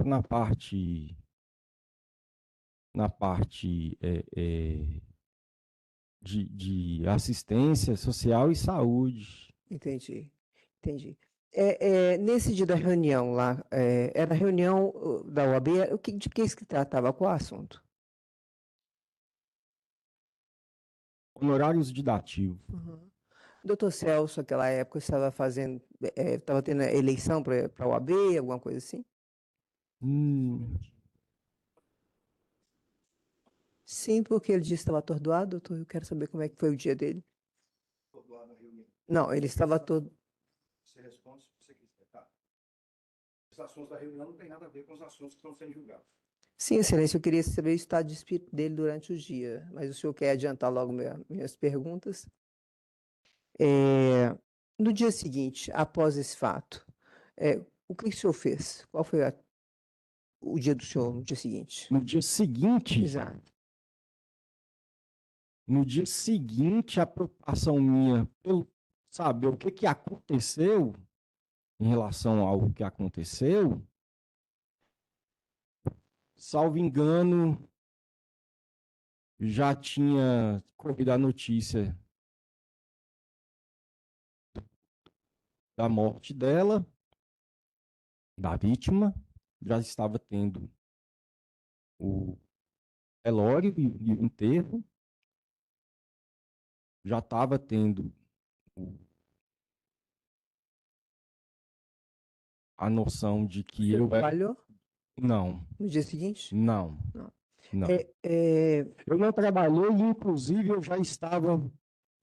na parte de assistência social e saúde. Entendi. Nesse dia da reunião lá, era reunião da OAB, de que se tratava? Qual o assunto? Honorários de dativo. Doutor Celso, naquela época, estava tendo eleição para a OAB, alguma coisa assim? Sim, porque ele disse que estava atordoado, doutor. Eu quero saber como é que foi o dia dele. Atordoado na reunião. Não, ele estava todo. Você responde se você quiser, tá? Os assuntos da reunião não tem nada a ver com os assuntos que estão sendo julgados. Sim, Excelência, eu queria saber o estado de espírito dele durante o dia, mas o senhor quer adiantar logo minhas perguntas? No dia seguinte, após esse fato, o que o senhor fez? Qual foi o dia do senhor no dia seguinte? No dia seguinte? Exato. No dia seguinte, a preocupação minha pelo saber o que aconteceu em relação ao que aconteceu, salvo engano, já tinha corrido a notícia da morte dela, da vítima, já estava tendo o velório e o enterro, já estava tendo a noção de que Você eu era. trabalhou Não, no dia seguinte? não, Não. não. É, Eu não trabalhei e, inclusive, eu já estava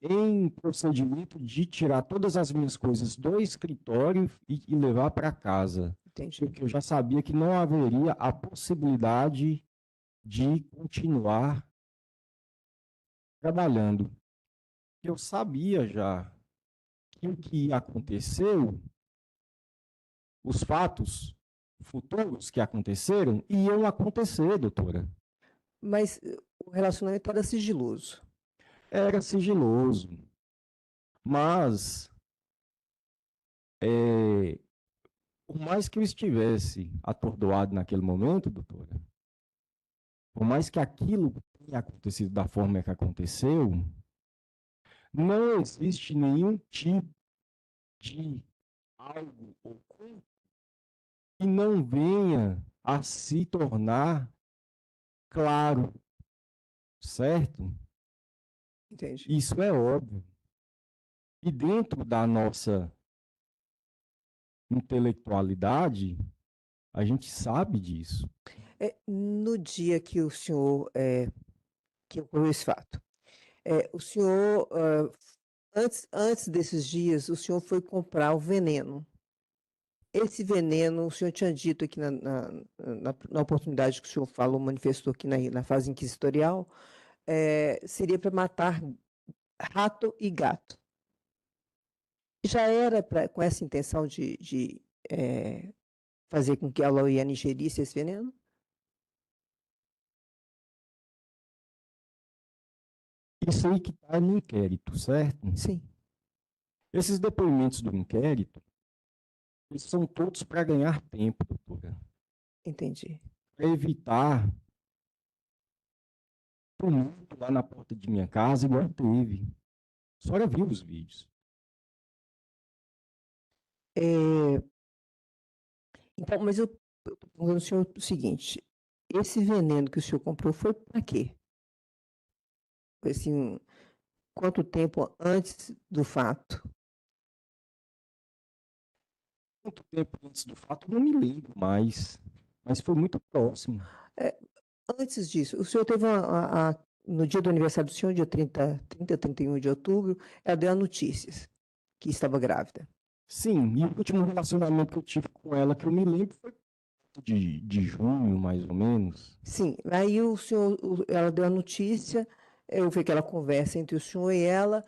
em procedimento de tirar todas as minhas coisas do escritório e levar para casa, entendi. porque eu já sabia que não haveria a possibilidade de continuar trabalhando. Eu sabia já que o que aconteceu, os fatos futuros que aconteceram, iam acontecer, doutora. Mas o relacionamento era sigiloso. Era sigiloso, mas por mais que eu estivesse atordoado naquele momento, doutora, por mais que aquilo tenha acontecido da forma que aconteceu, não existe nenhum tipo de algo oculto que não venha a se tornar claro, certo? Entendi. Isso é óbvio. E dentro da nossa intelectualidade, a gente sabe disso. No dia que o senhor, que ocorreu esse fato, o senhor, antes desses dias, o senhor foi comprar o veneno. Esse veneno, o senhor tinha dito aqui na oportunidade que o senhor falou, manifestou aqui na fase inquisitorial, seria para matar rato e gato. Já era com essa intenção de fazer com que a Lauriane ingerisse esse veneno? Isso aí que está no inquérito, certo? Sim, Esses depoimentos do inquérito, eles são todos para ganhar tempo, doutora. entendi. Para evitar tumulto lá na porta de minha casa, igual teve. A senhora viu os vídeos. É, então, mas eu estou perguntando ao senhor o seguinte: esse veneno que o senhor comprou foi para quê? Foi assim, quanto tempo antes do fato? Muito tempo antes do fato, não me lembro mais, mas foi muito próximo. Antes disso, o senhor teve no dia do aniversário do senhor, dia 31 de outubro, ela deu a notícias que estava grávida. Sim, e o último relacionamento que eu tive com ela, que eu me lembro, foi de junho, mais ou menos. Sim, aí o senhor, ela deu a notícia, eu vi aquela conversa entre o senhor e ela,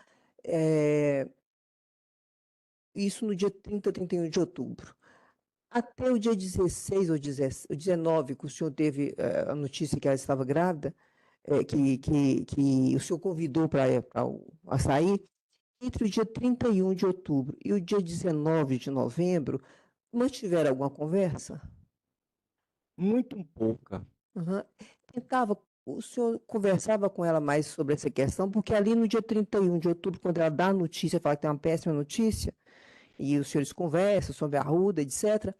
isso no dia 31 de outubro. Até o dia 16 ou 19, que o senhor teve a notícia que ela estava grávida, que o senhor convidou para a sair, entre o dia 31 de outubro e o dia 19 de novembro, mantiveram alguma conversa? Muito pouca. Uhum. O senhor conversava com ela mais sobre essa questão, porque ali no dia 31 de outubro, quando ela dá a notícia, fala que tem uma péssima notícia, e os senhores conversam sobre a Arruda, etc.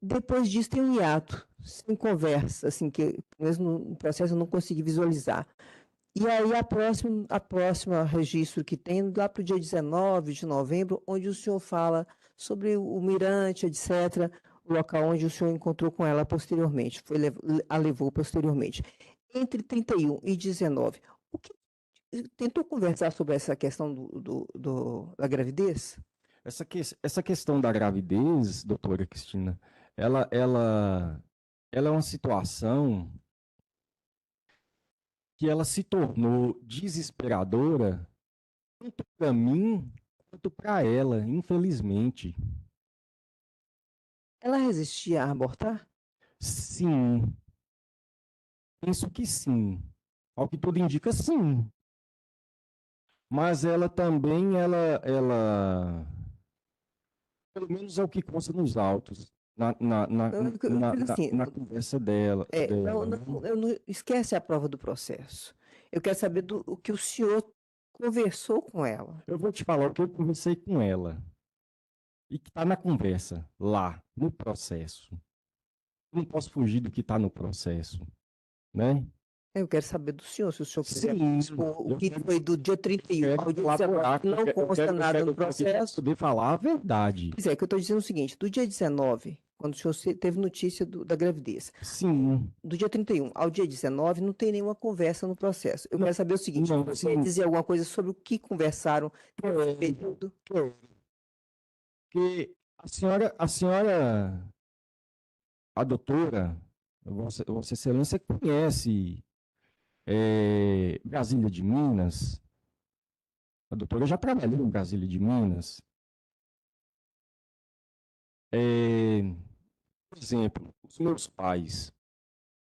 Depois disso tem um hiato, sem conversa, assim, que mesmo no processo eu não consegui visualizar. E aí a próxima registro que tem, lá para o dia 19 de novembro, onde o senhor fala sobre o mirante, etc., o local onde o senhor encontrou com ela posteriormente, a levou posteriormente. Entre 31 e 19, o que tentou conversar sobre essa questão da gravidez? Essa questão da gravidez, doutora Cristina, ela é uma situação que ela se tornou desesperadora tanto para mim quanto para ela, infelizmente. Ela resistia a abortar? Sim, penso que sim. Ao que tudo indica, sim. Mas ela também, Pelo menos é o que consta nos autos, Assim, na conversa dela. não, né? esquece a prova do processo. Eu quero saber o que o senhor conversou com ela. Eu vou te falar o que eu conversei com ela. E que está na conversa, lá, no processo. Eu não posso fugir do que está no processo, né? Eu quero saber do senhor, se o senhor quiser Sim, expor o eu que quero- foi do dia 31 quero ao dia elaborar, 19, que não consta nada no processo. poder falar a verdade. Pois é, que eu estou dizendo o seguinte, do dia 19, quando o senhor teve notícia da gravidez, Sim, do dia 31 ao dia 19, não tem nenhuma conversa no processo. Eu Não, quero saber o seguinte, não, você sim. dizer alguma coisa sobre o que conversaram nesse período? que a doutora, Vossa Excelência conhece Brasília de Minas. A doutora já trabalhou em Brasília de Minas. Por exemplo, os meus pais,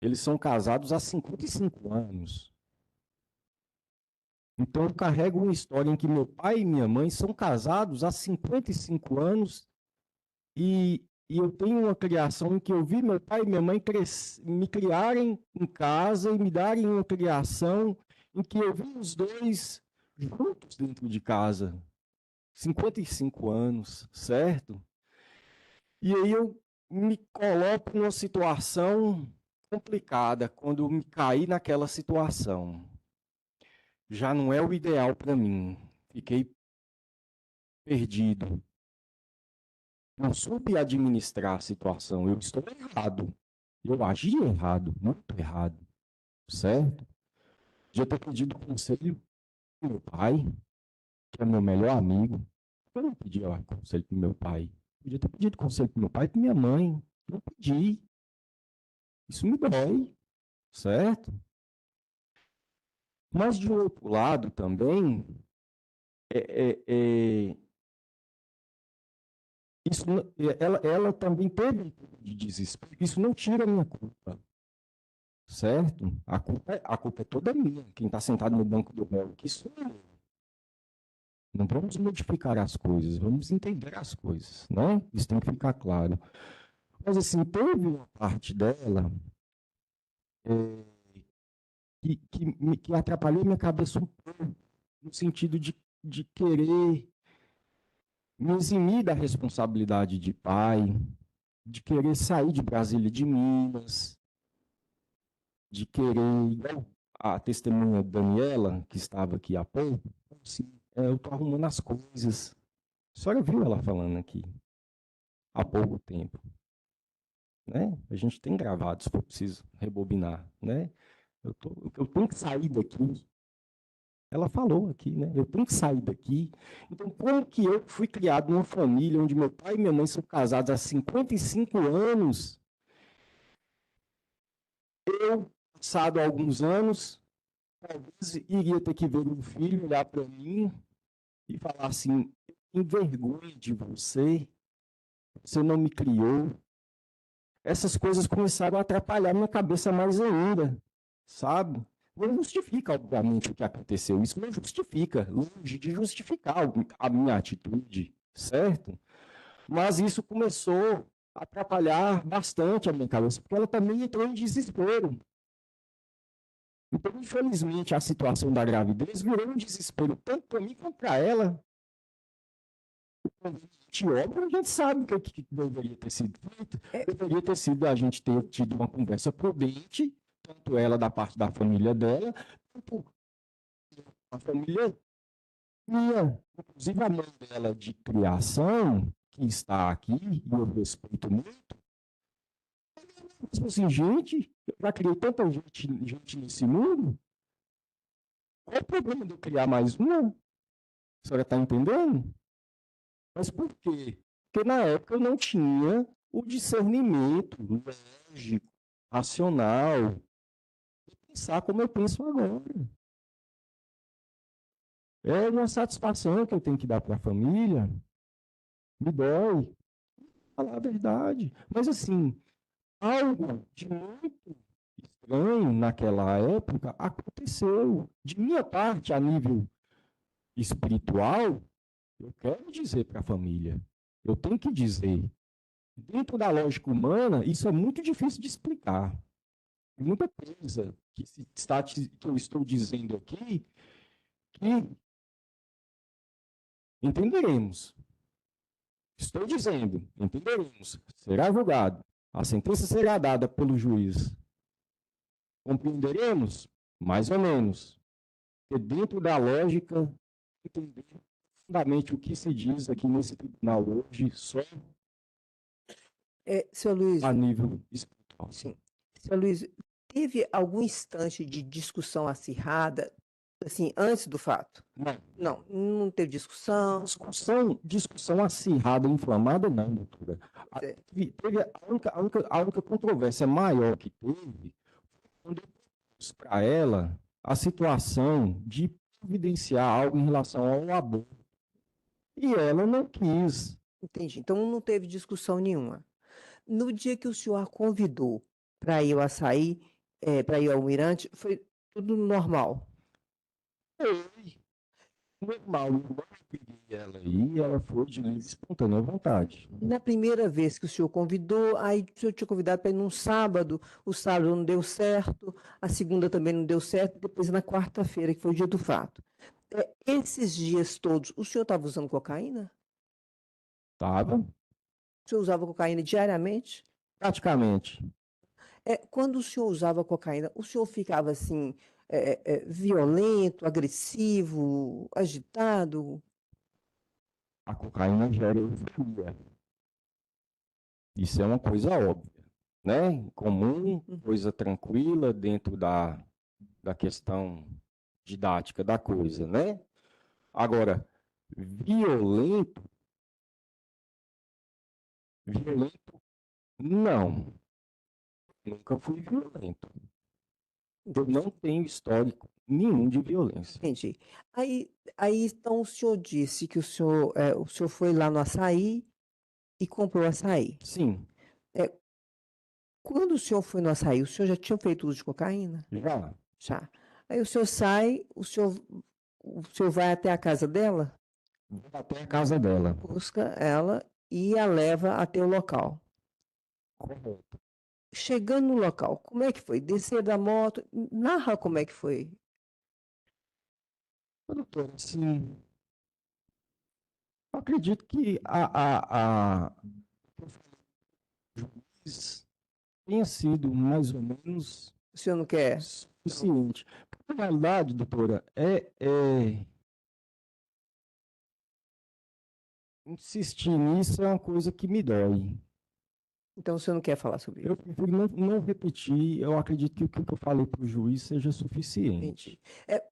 eles são casados há 55 anos. Então, eu carrego uma história em que meu pai e minha mãe são casados há 55 anos e eu tenho uma criação em que eu vi meu pai e minha mãe me criarem em casa e me darem uma criação em que eu vi os dois juntos dentro de casa. 55 anos, certo? E aí eu me coloco numa situação complicada quando eu me caí naquela situação. Já não é o ideal para mim. Fiquei perdido. Não soube administrar a situação. Eu estou errado. Eu agi errado, muito errado. Certo? Já ter pedido conselho pro meu pai, que é meu melhor amigo. Eu não pedi conselho pro meu pai. Podia ter pedido conselho pro meu pai e pra minha mãe. Não pedi. Isso me dói. Certo? Mas, de outro lado, também, isso, ela também teve um pouco de desespero. Isso não tira a minha culpa, certo? A culpa é toda minha. Quem está sentado no banco do réu aqui sou eu. Não vamos modificar as coisas, vamos entender as coisas, né? Isso tem que ficar claro. Mas, assim, teve uma parte dela que atrapalhou minha cabeça um pouco, no sentido de querer me eximir da responsabilidade de pai, de querer sair de Brasília de Minas, de querer, igual a testemunha Daniela, que estava aqui há pouco, assim, eu estou arrumando as coisas. A senhora viu ela falando aqui há pouco tempo, né? A gente tem gravado, se for preciso rebobinar, né? Eu tenho que sair daqui. Ela falou aqui, né? Eu tenho que sair daqui. Então, como que eu fui criado numa família onde meu pai e minha mãe são casados há 55 anos, eu, passado alguns anos, talvez iria ter que ver um filho olhar para mim e falar assim: envergonha de você, você não me criou. Essas coisas começaram a atrapalhar minha cabeça mais ainda, sabe? Não justifica, obviamente, o que aconteceu. Isso não justifica, longe de justificar a minha atitude, certo? Mas isso começou a atrapalhar bastante a minha cabeça, porque ela também entrou em desespero. Então, infelizmente, a situação da gravidez virou um desespero, tanto para mim quanto para ela. De obra, a gente sabe o que deveria ter sido feito. Deveria ter sido a gente ter tido uma conversa prudente, tanto ela da parte da família dela, quanto a família minha. Inclusive a mãe dela de criação, que está aqui, e eu respeito muito. Mas, assim, gente, eu já criei tanta gente nesse mundo. Qual é o problema de eu criar mais uma? A senhora está entendendo? Mas por quê? Porque na época eu não tinha o discernimento lógico, racional, de pensar como eu penso agora. É uma satisfação que eu tenho que dar para a família. Me dói. Falar a verdade. Mas, assim, algo de muito estranho naquela época aconteceu. De minha parte, a nível espiritual, eu quero dizer para a família, eu tenho que dizer, dentro da lógica humana, isso é muito difícil de explicar. Muita coisa que eu estou dizendo aqui, que entenderemos. Estou dizendo, entenderemos. Será julgado. A sentença será dada pelo juiz. Compreenderemos? Mais ou menos. Porque dentro da lógica, entender profundamente o que se diz aqui nesse tribunal hoje, só Senhor Luiz, a nível espiritual. sim. Senhor Luiz, teve algum instante de discussão acirrada, assim, antes do fato? Não. Não teve discussão. Discussão acirrada, inflamada, não, doutora. Certo. Teve a única controvérsia maior que teve, quando eu propus para ela a situação de providenciar algo em relação ao aborto. E ela não quis. Entendi. Então não teve discussão nenhuma. No dia que o senhor a convidou para ir ao açaí, para ir ao Mirante, foi tudo normal. Foi normal. Eu peguei ela aí, ela foi de livre e espontânea vontade. Na primeira vez que o senhor convidou, aí o senhor tinha convidado para ir num sábado, o sábado não deu certo, a segunda também não deu certo, depois na quarta-feira, que foi o dia do fato. Esses dias todos, o senhor estava usando cocaína? Tava? O senhor usava cocaína diariamente? Praticamente. Quando o senhor usava cocaína, o senhor ficava assim, violento, agressivo, agitado? A cocaína gera euforia. Isso é uma coisa óbvia, né? Comum, coisa tranquila dentro da questão didática da coisa, né? Agora, violento, não. Nunca fui violento. Eu não tenho histórico nenhum de violência. Entendi. Aí, então, o senhor disse que o senhor foi lá no açaí e comprou açaí. Sim, Quando o senhor foi no açaí, o senhor já tinha feito uso de cocaína? já. Já. Aí o senhor sai, o senhor vai até a casa dela, Vou até a casa dela. busca ela e a leva até o local. Correto. Chegando no local, como é que foi? Descer da moto, narra como é que foi. Doutor, assim, eu acredito que o juiz tenha sido mais ou menos O senhor não quer? suficiente. Porque, na realidade, doutora, insistir nisso é uma coisa que me dói. Então o senhor não quer falar sobre isso? Eu prefiro não repetir, eu acredito que o que eu falei para o juiz seja suficiente. Entendi.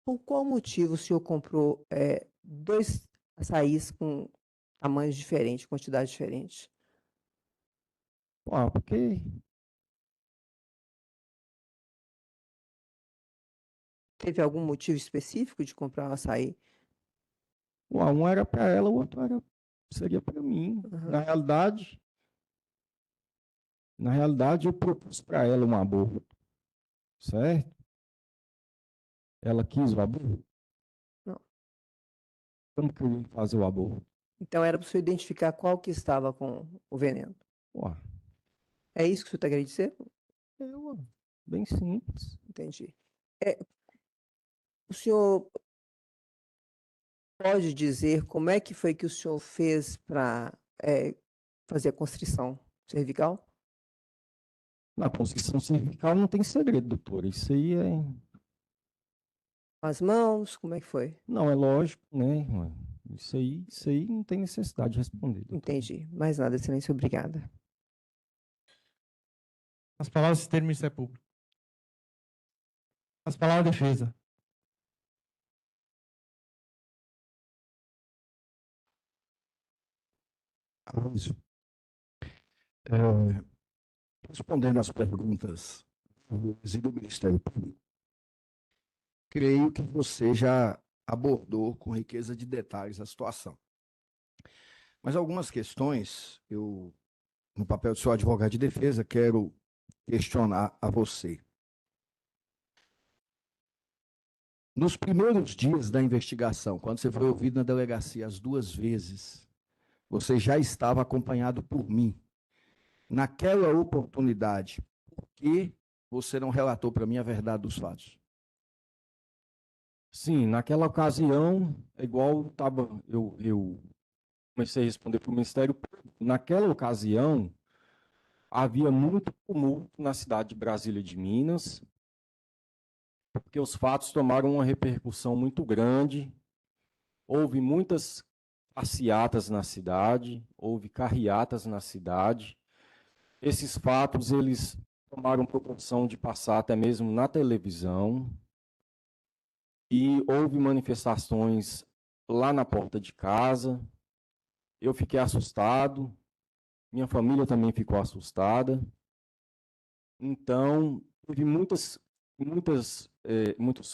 Por qual motivo o senhor comprou 2 açaís com tamanhos diferentes, quantidades diferentes? Porque Teve algum motivo específico de comprar um açaí? um era para ela, o outro seria para mim. Uhum. Na realidade, eu propus para ela um aborto, certo? Ela quis o aborto? Não. Como que eu ia fazer o aborto? Então era para o senhor identificar qual que estava com o veneno. É isso que o senhor está querendo dizer? Bem simples. Entendi. O senhor pode dizer como é que foi que o senhor fez para fazer a constrição cervical? Na constrição cervical não tem segredo, doutor. Isso aí Com as mãos, como é que foi? Não, é lógico, né? Isso aí não tem necessidade de responder, doutor. Entendi. Mais nada, excelência, obrigada. As palavras do termo Ministério Público. As palavras da defesa. Aloysio, respondendo às perguntas do Ministério Público, creio que você já abordou com riqueza de detalhes a situação. Mas algumas questões, eu, no papel de seu advogado de defesa, quero questionar a você. Nos primeiros dias da investigação, quando você foi ouvido na delegacia as 2 vezes, você já estava acompanhado por mim. Naquela oportunidade, por que você não relatou para mim a verdade dos fatos? Sim, naquela ocasião, igual eu comecei a responder para o Ministério Público, naquela ocasião, havia muito tumulto na cidade de Brasília de Minas, porque os fatos tomaram uma repercussão muito grande, houve muitas passeatas na cidade, houve carreatas na cidade. Esses fatos, eles tomaram proporção de passar até mesmo na televisão, e houve manifestações lá na porta de casa. Eu fiquei assustado, minha família também ficou assustada. Então, teve muitos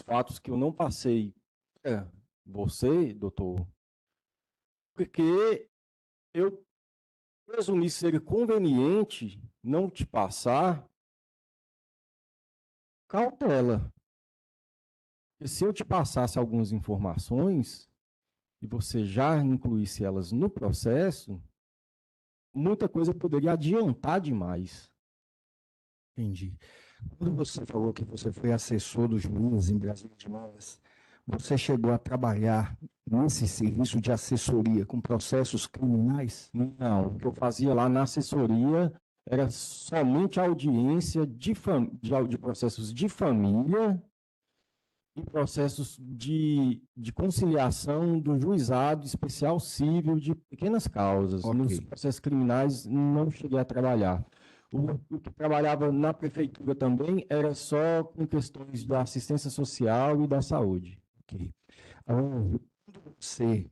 fatos que eu não passei para você, doutor, porque eu presumi ser conveniente não te passar cautela. Porque se eu te passasse algumas informações e você já incluísse elas no processo, muita coisa poderia adiantar demais. Entendi. Quando você falou que você foi assessor dos juízes em Brasília de Minas, você chegou a trabalhar nesse serviço de assessoria com processos criminais? Não, o que eu fazia lá na assessoria era somente audiência de processos de família e processos de conciliação do juizado especial civil de pequenas causas. Ok. Nos processos criminais não cheguei a trabalhar. O que trabalhava na prefeitura também era só com questões da assistência social e da saúde. Ok. Quando você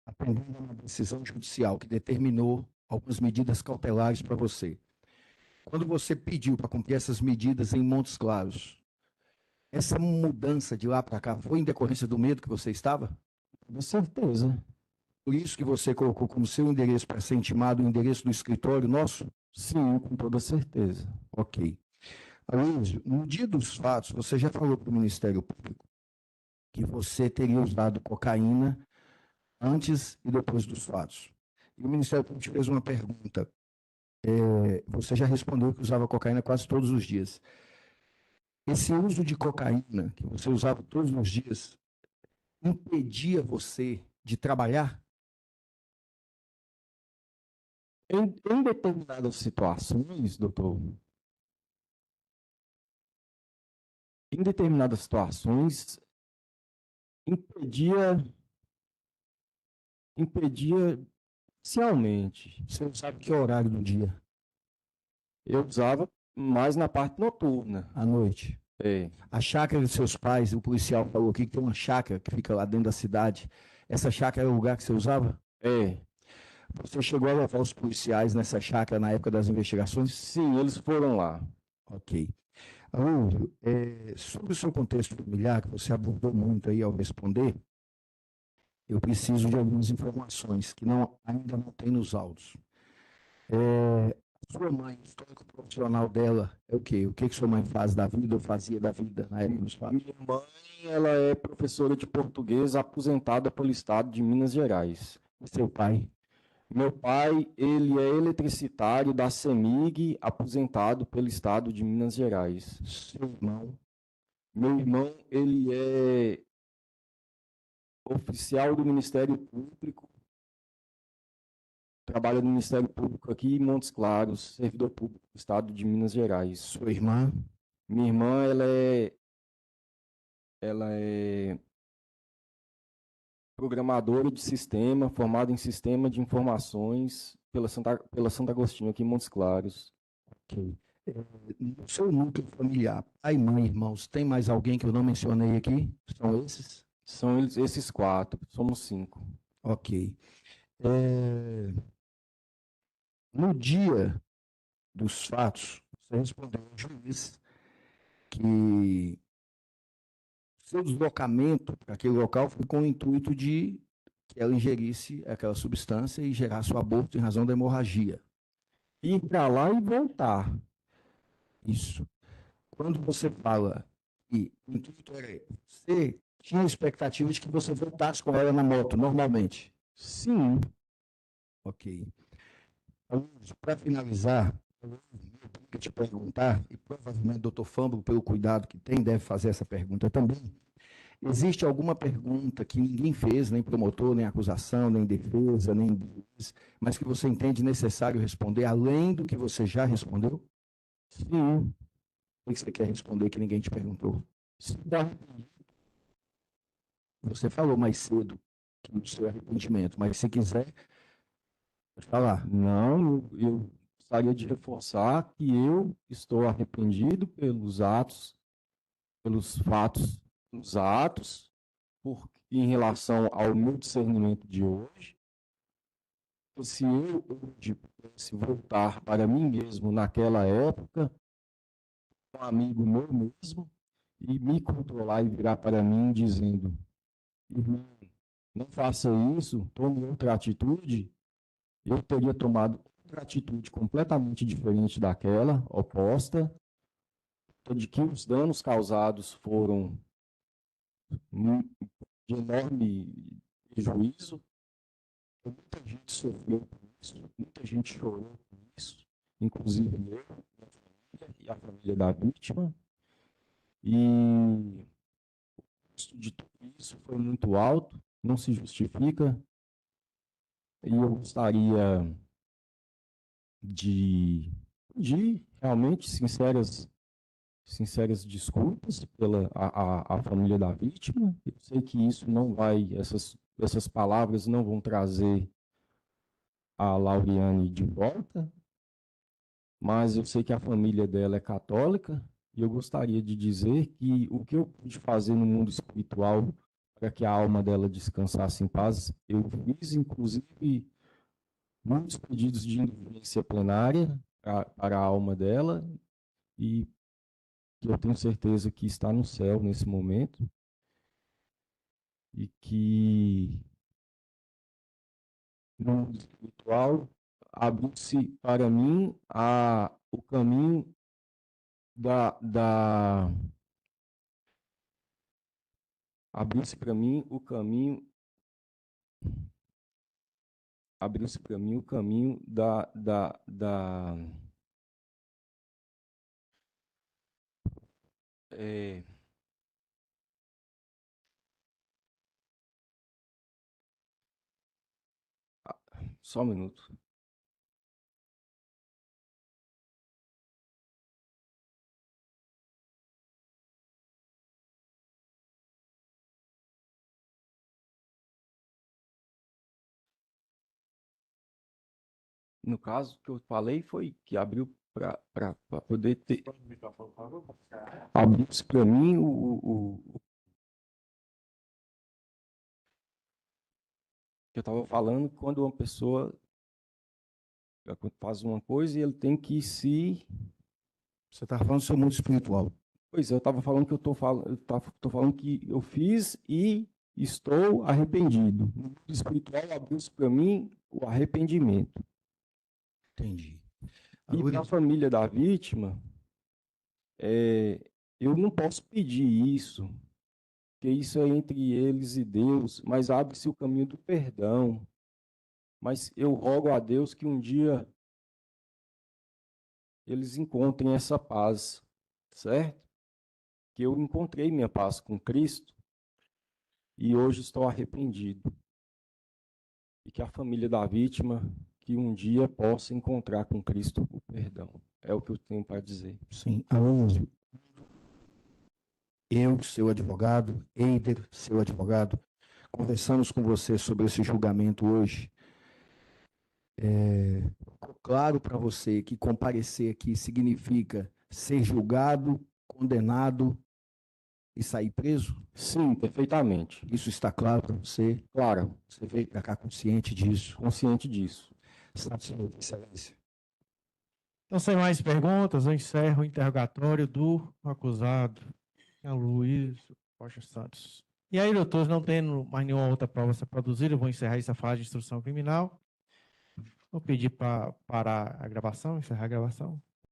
atendeu uma decisão judicial que determinou algumas medidas cautelares para você, quando você pediu para cumprir essas medidas em Montes Claros, essa mudança de lá para cá foi em decorrência do medo que você estava? Com certeza. Por isso que você colocou como seu endereço para ser intimado o endereço do escritório nosso? Sim, com toda certeza. Ok. Aloysio, no dia dos fatos, você já falou para o Ministério Público que você teria usado cocaína antes e depois dos fatos. E o Ministério Público te fez uma pergunta. Você já respondeu que usava cocaína quase todos os dias. Esse uso de cocaína, que você usava todos os dias, impedia você de trabalhar? Em determinadas situações, doutor, em determinadas situações, impedia parcialmente. Você sabe que horário do dia? Eu usava mais na parte noturna. À noite. É, A chácara de seus pais, o policial falou aqui que tem uma chácara que fica lá dentro da cidade. Essa chácara era o lugar que você usava? é. Você chegou a levar os policiais nessa chácara na época das investigações? Sim, eles foram lá. Ok. Araújo, sobre o seu contexto familiar, que você abordou muito aí ao responder, eu preciso de algumas informações que ainda não tem nos autos. Sua mãe, o histórico profissional dela é o quê? O que sua mãe faz da vida ou fazia da vida na época dos fatos? Minha mãe, ela é professora de português aposentada pelo estado de Minas Gerais. E seu pai? Meu pai, ele é eletricitário da CEMIG, aposentado pelo estado de Minas Gerais. Seu irmão? Meu irmão, ele é oficial do Ministério Público, trabalha no Ministério Público aqui em Montes Claros, servidor público do estado de Minas Gerais. Sua irmã? Minha irmã, ela é programadora de sistema, formada em sistema de informações pela Santo Agostinho, aqui em Montes Claros. Ok. No seu núcleo familiar, pai, mãe, irmãos, tem mais alguém que eu não mencionei aqui? São esses? São esses 4, somos 5. Ok. No dia dos fatos, você respondeu ao juiz que seu deslocamento para aquele local foi com o intuito de que ela ingerisse aquela substância e gerasse o aborto em razão da hemorragia. Ir para lá e voltar. Isso. Quando você fala que o intuito era você tinha a expectativa de que você voltasse com ela na moto, normalmente. Sim. Ok. Para finalizar, eu tenho que te perguntar, e provavelmente o doutor Fambro, pelo cuidado que tem, deve fazer essa pergunta também. Existe alguma pergunta que ninguém fez, nem promotor, nem acusação, nem defesa, nem juiz, mas que você entende necessário responder, além do que você já respondeu? Sim. O que você quer responder que ninguém te perguntou? Você falou mais cedo que o seu arrependimento, mas se quiser, pode falar. Não, eu gostaria de reforçar que eu estou arrependido pelos atos, pelos fatos, dos atos, em relação ao meu discernimento de hoje. Se eu hoje pudesse voltar para mim mesmo naquela época, um amigo meu mesmo, e me controlar e virar para mim dizendo: irmão, não faça isso, tome outra atitude, eu teria tomado outra atitude completamente diferente daquela, oposta, de que os danos causados foram de enorme prejuízo. Muita gente sofreu com isso, muita gente chorou com isso, inclusive eu, minha família e a família da vítima. E o custo de tudo isso foi muito alto, não se justifica. E eu gostaria de realmente sinceras desculpas pela a família da vítima. Eu sei que isso não vai, essas palavras não vão trazer a Lauriane de volta, mas eu sei que a família dela é católica e eu gostaria de dizer que o que eu pude fazer no mundo espiritual para que a alma dela descansasse em paz, eu fiz, inclusive, muitos pedidos de indulgência plenária para a alma dela e que eu tenho certeza que está no céu nesse momento e que no mundo espiritual abriu-se para mim o caminho abriu-se para mim o caminho abriu-se para mim o caminho é, só um minuto. No caso que eu falei foi que abriu para poder ter. Abriu-se para mim que eu estava falando, quando uma pessoa faz uma coisa e ele tem que se. Você está falando do seu mundo espiritual. Pois é, eu estava falando que tô falando que eu fiz e estou arrependido. No mundo espiritual abriu-se para mim o arrependimento. Entendi. E para a família da vítima, eu não posso pedir isso, porque isso é entre eles e Deus, mas abre-se o caminho do perdão. Mas eu rogo a Deus que um dia eles encontrem essa paz, certo? Que eu encontrei minha paz com Cristo e hoje estou arrependido. E que a família da vítima, que um dia possa encontrar com Cristo o perdão. É o que eu tenho para dizer. Sim, Alonso, eu, seu advogado, Eider, seu advogado, conversamos com você sobre esse julgamento hoje. Ficou claro para você que comparecer aqui significa ser julgado, condenado e sair preso? Sim, perfeitamente. Isso está claro para você? Claro, Você veio para cá consciente disso? consciente disso. Satisfeito, Excelência. Então, sem mais perguntas, eu encerro o interrogatório do acusado, Luiz Rocha Santos. E aí, doutores, não tendo mais nenhuma outra prova a ser produzida, eu vou encerrar essa fase de instrução criminal. Vou pedir para parar a gravação, encerrar a gravação.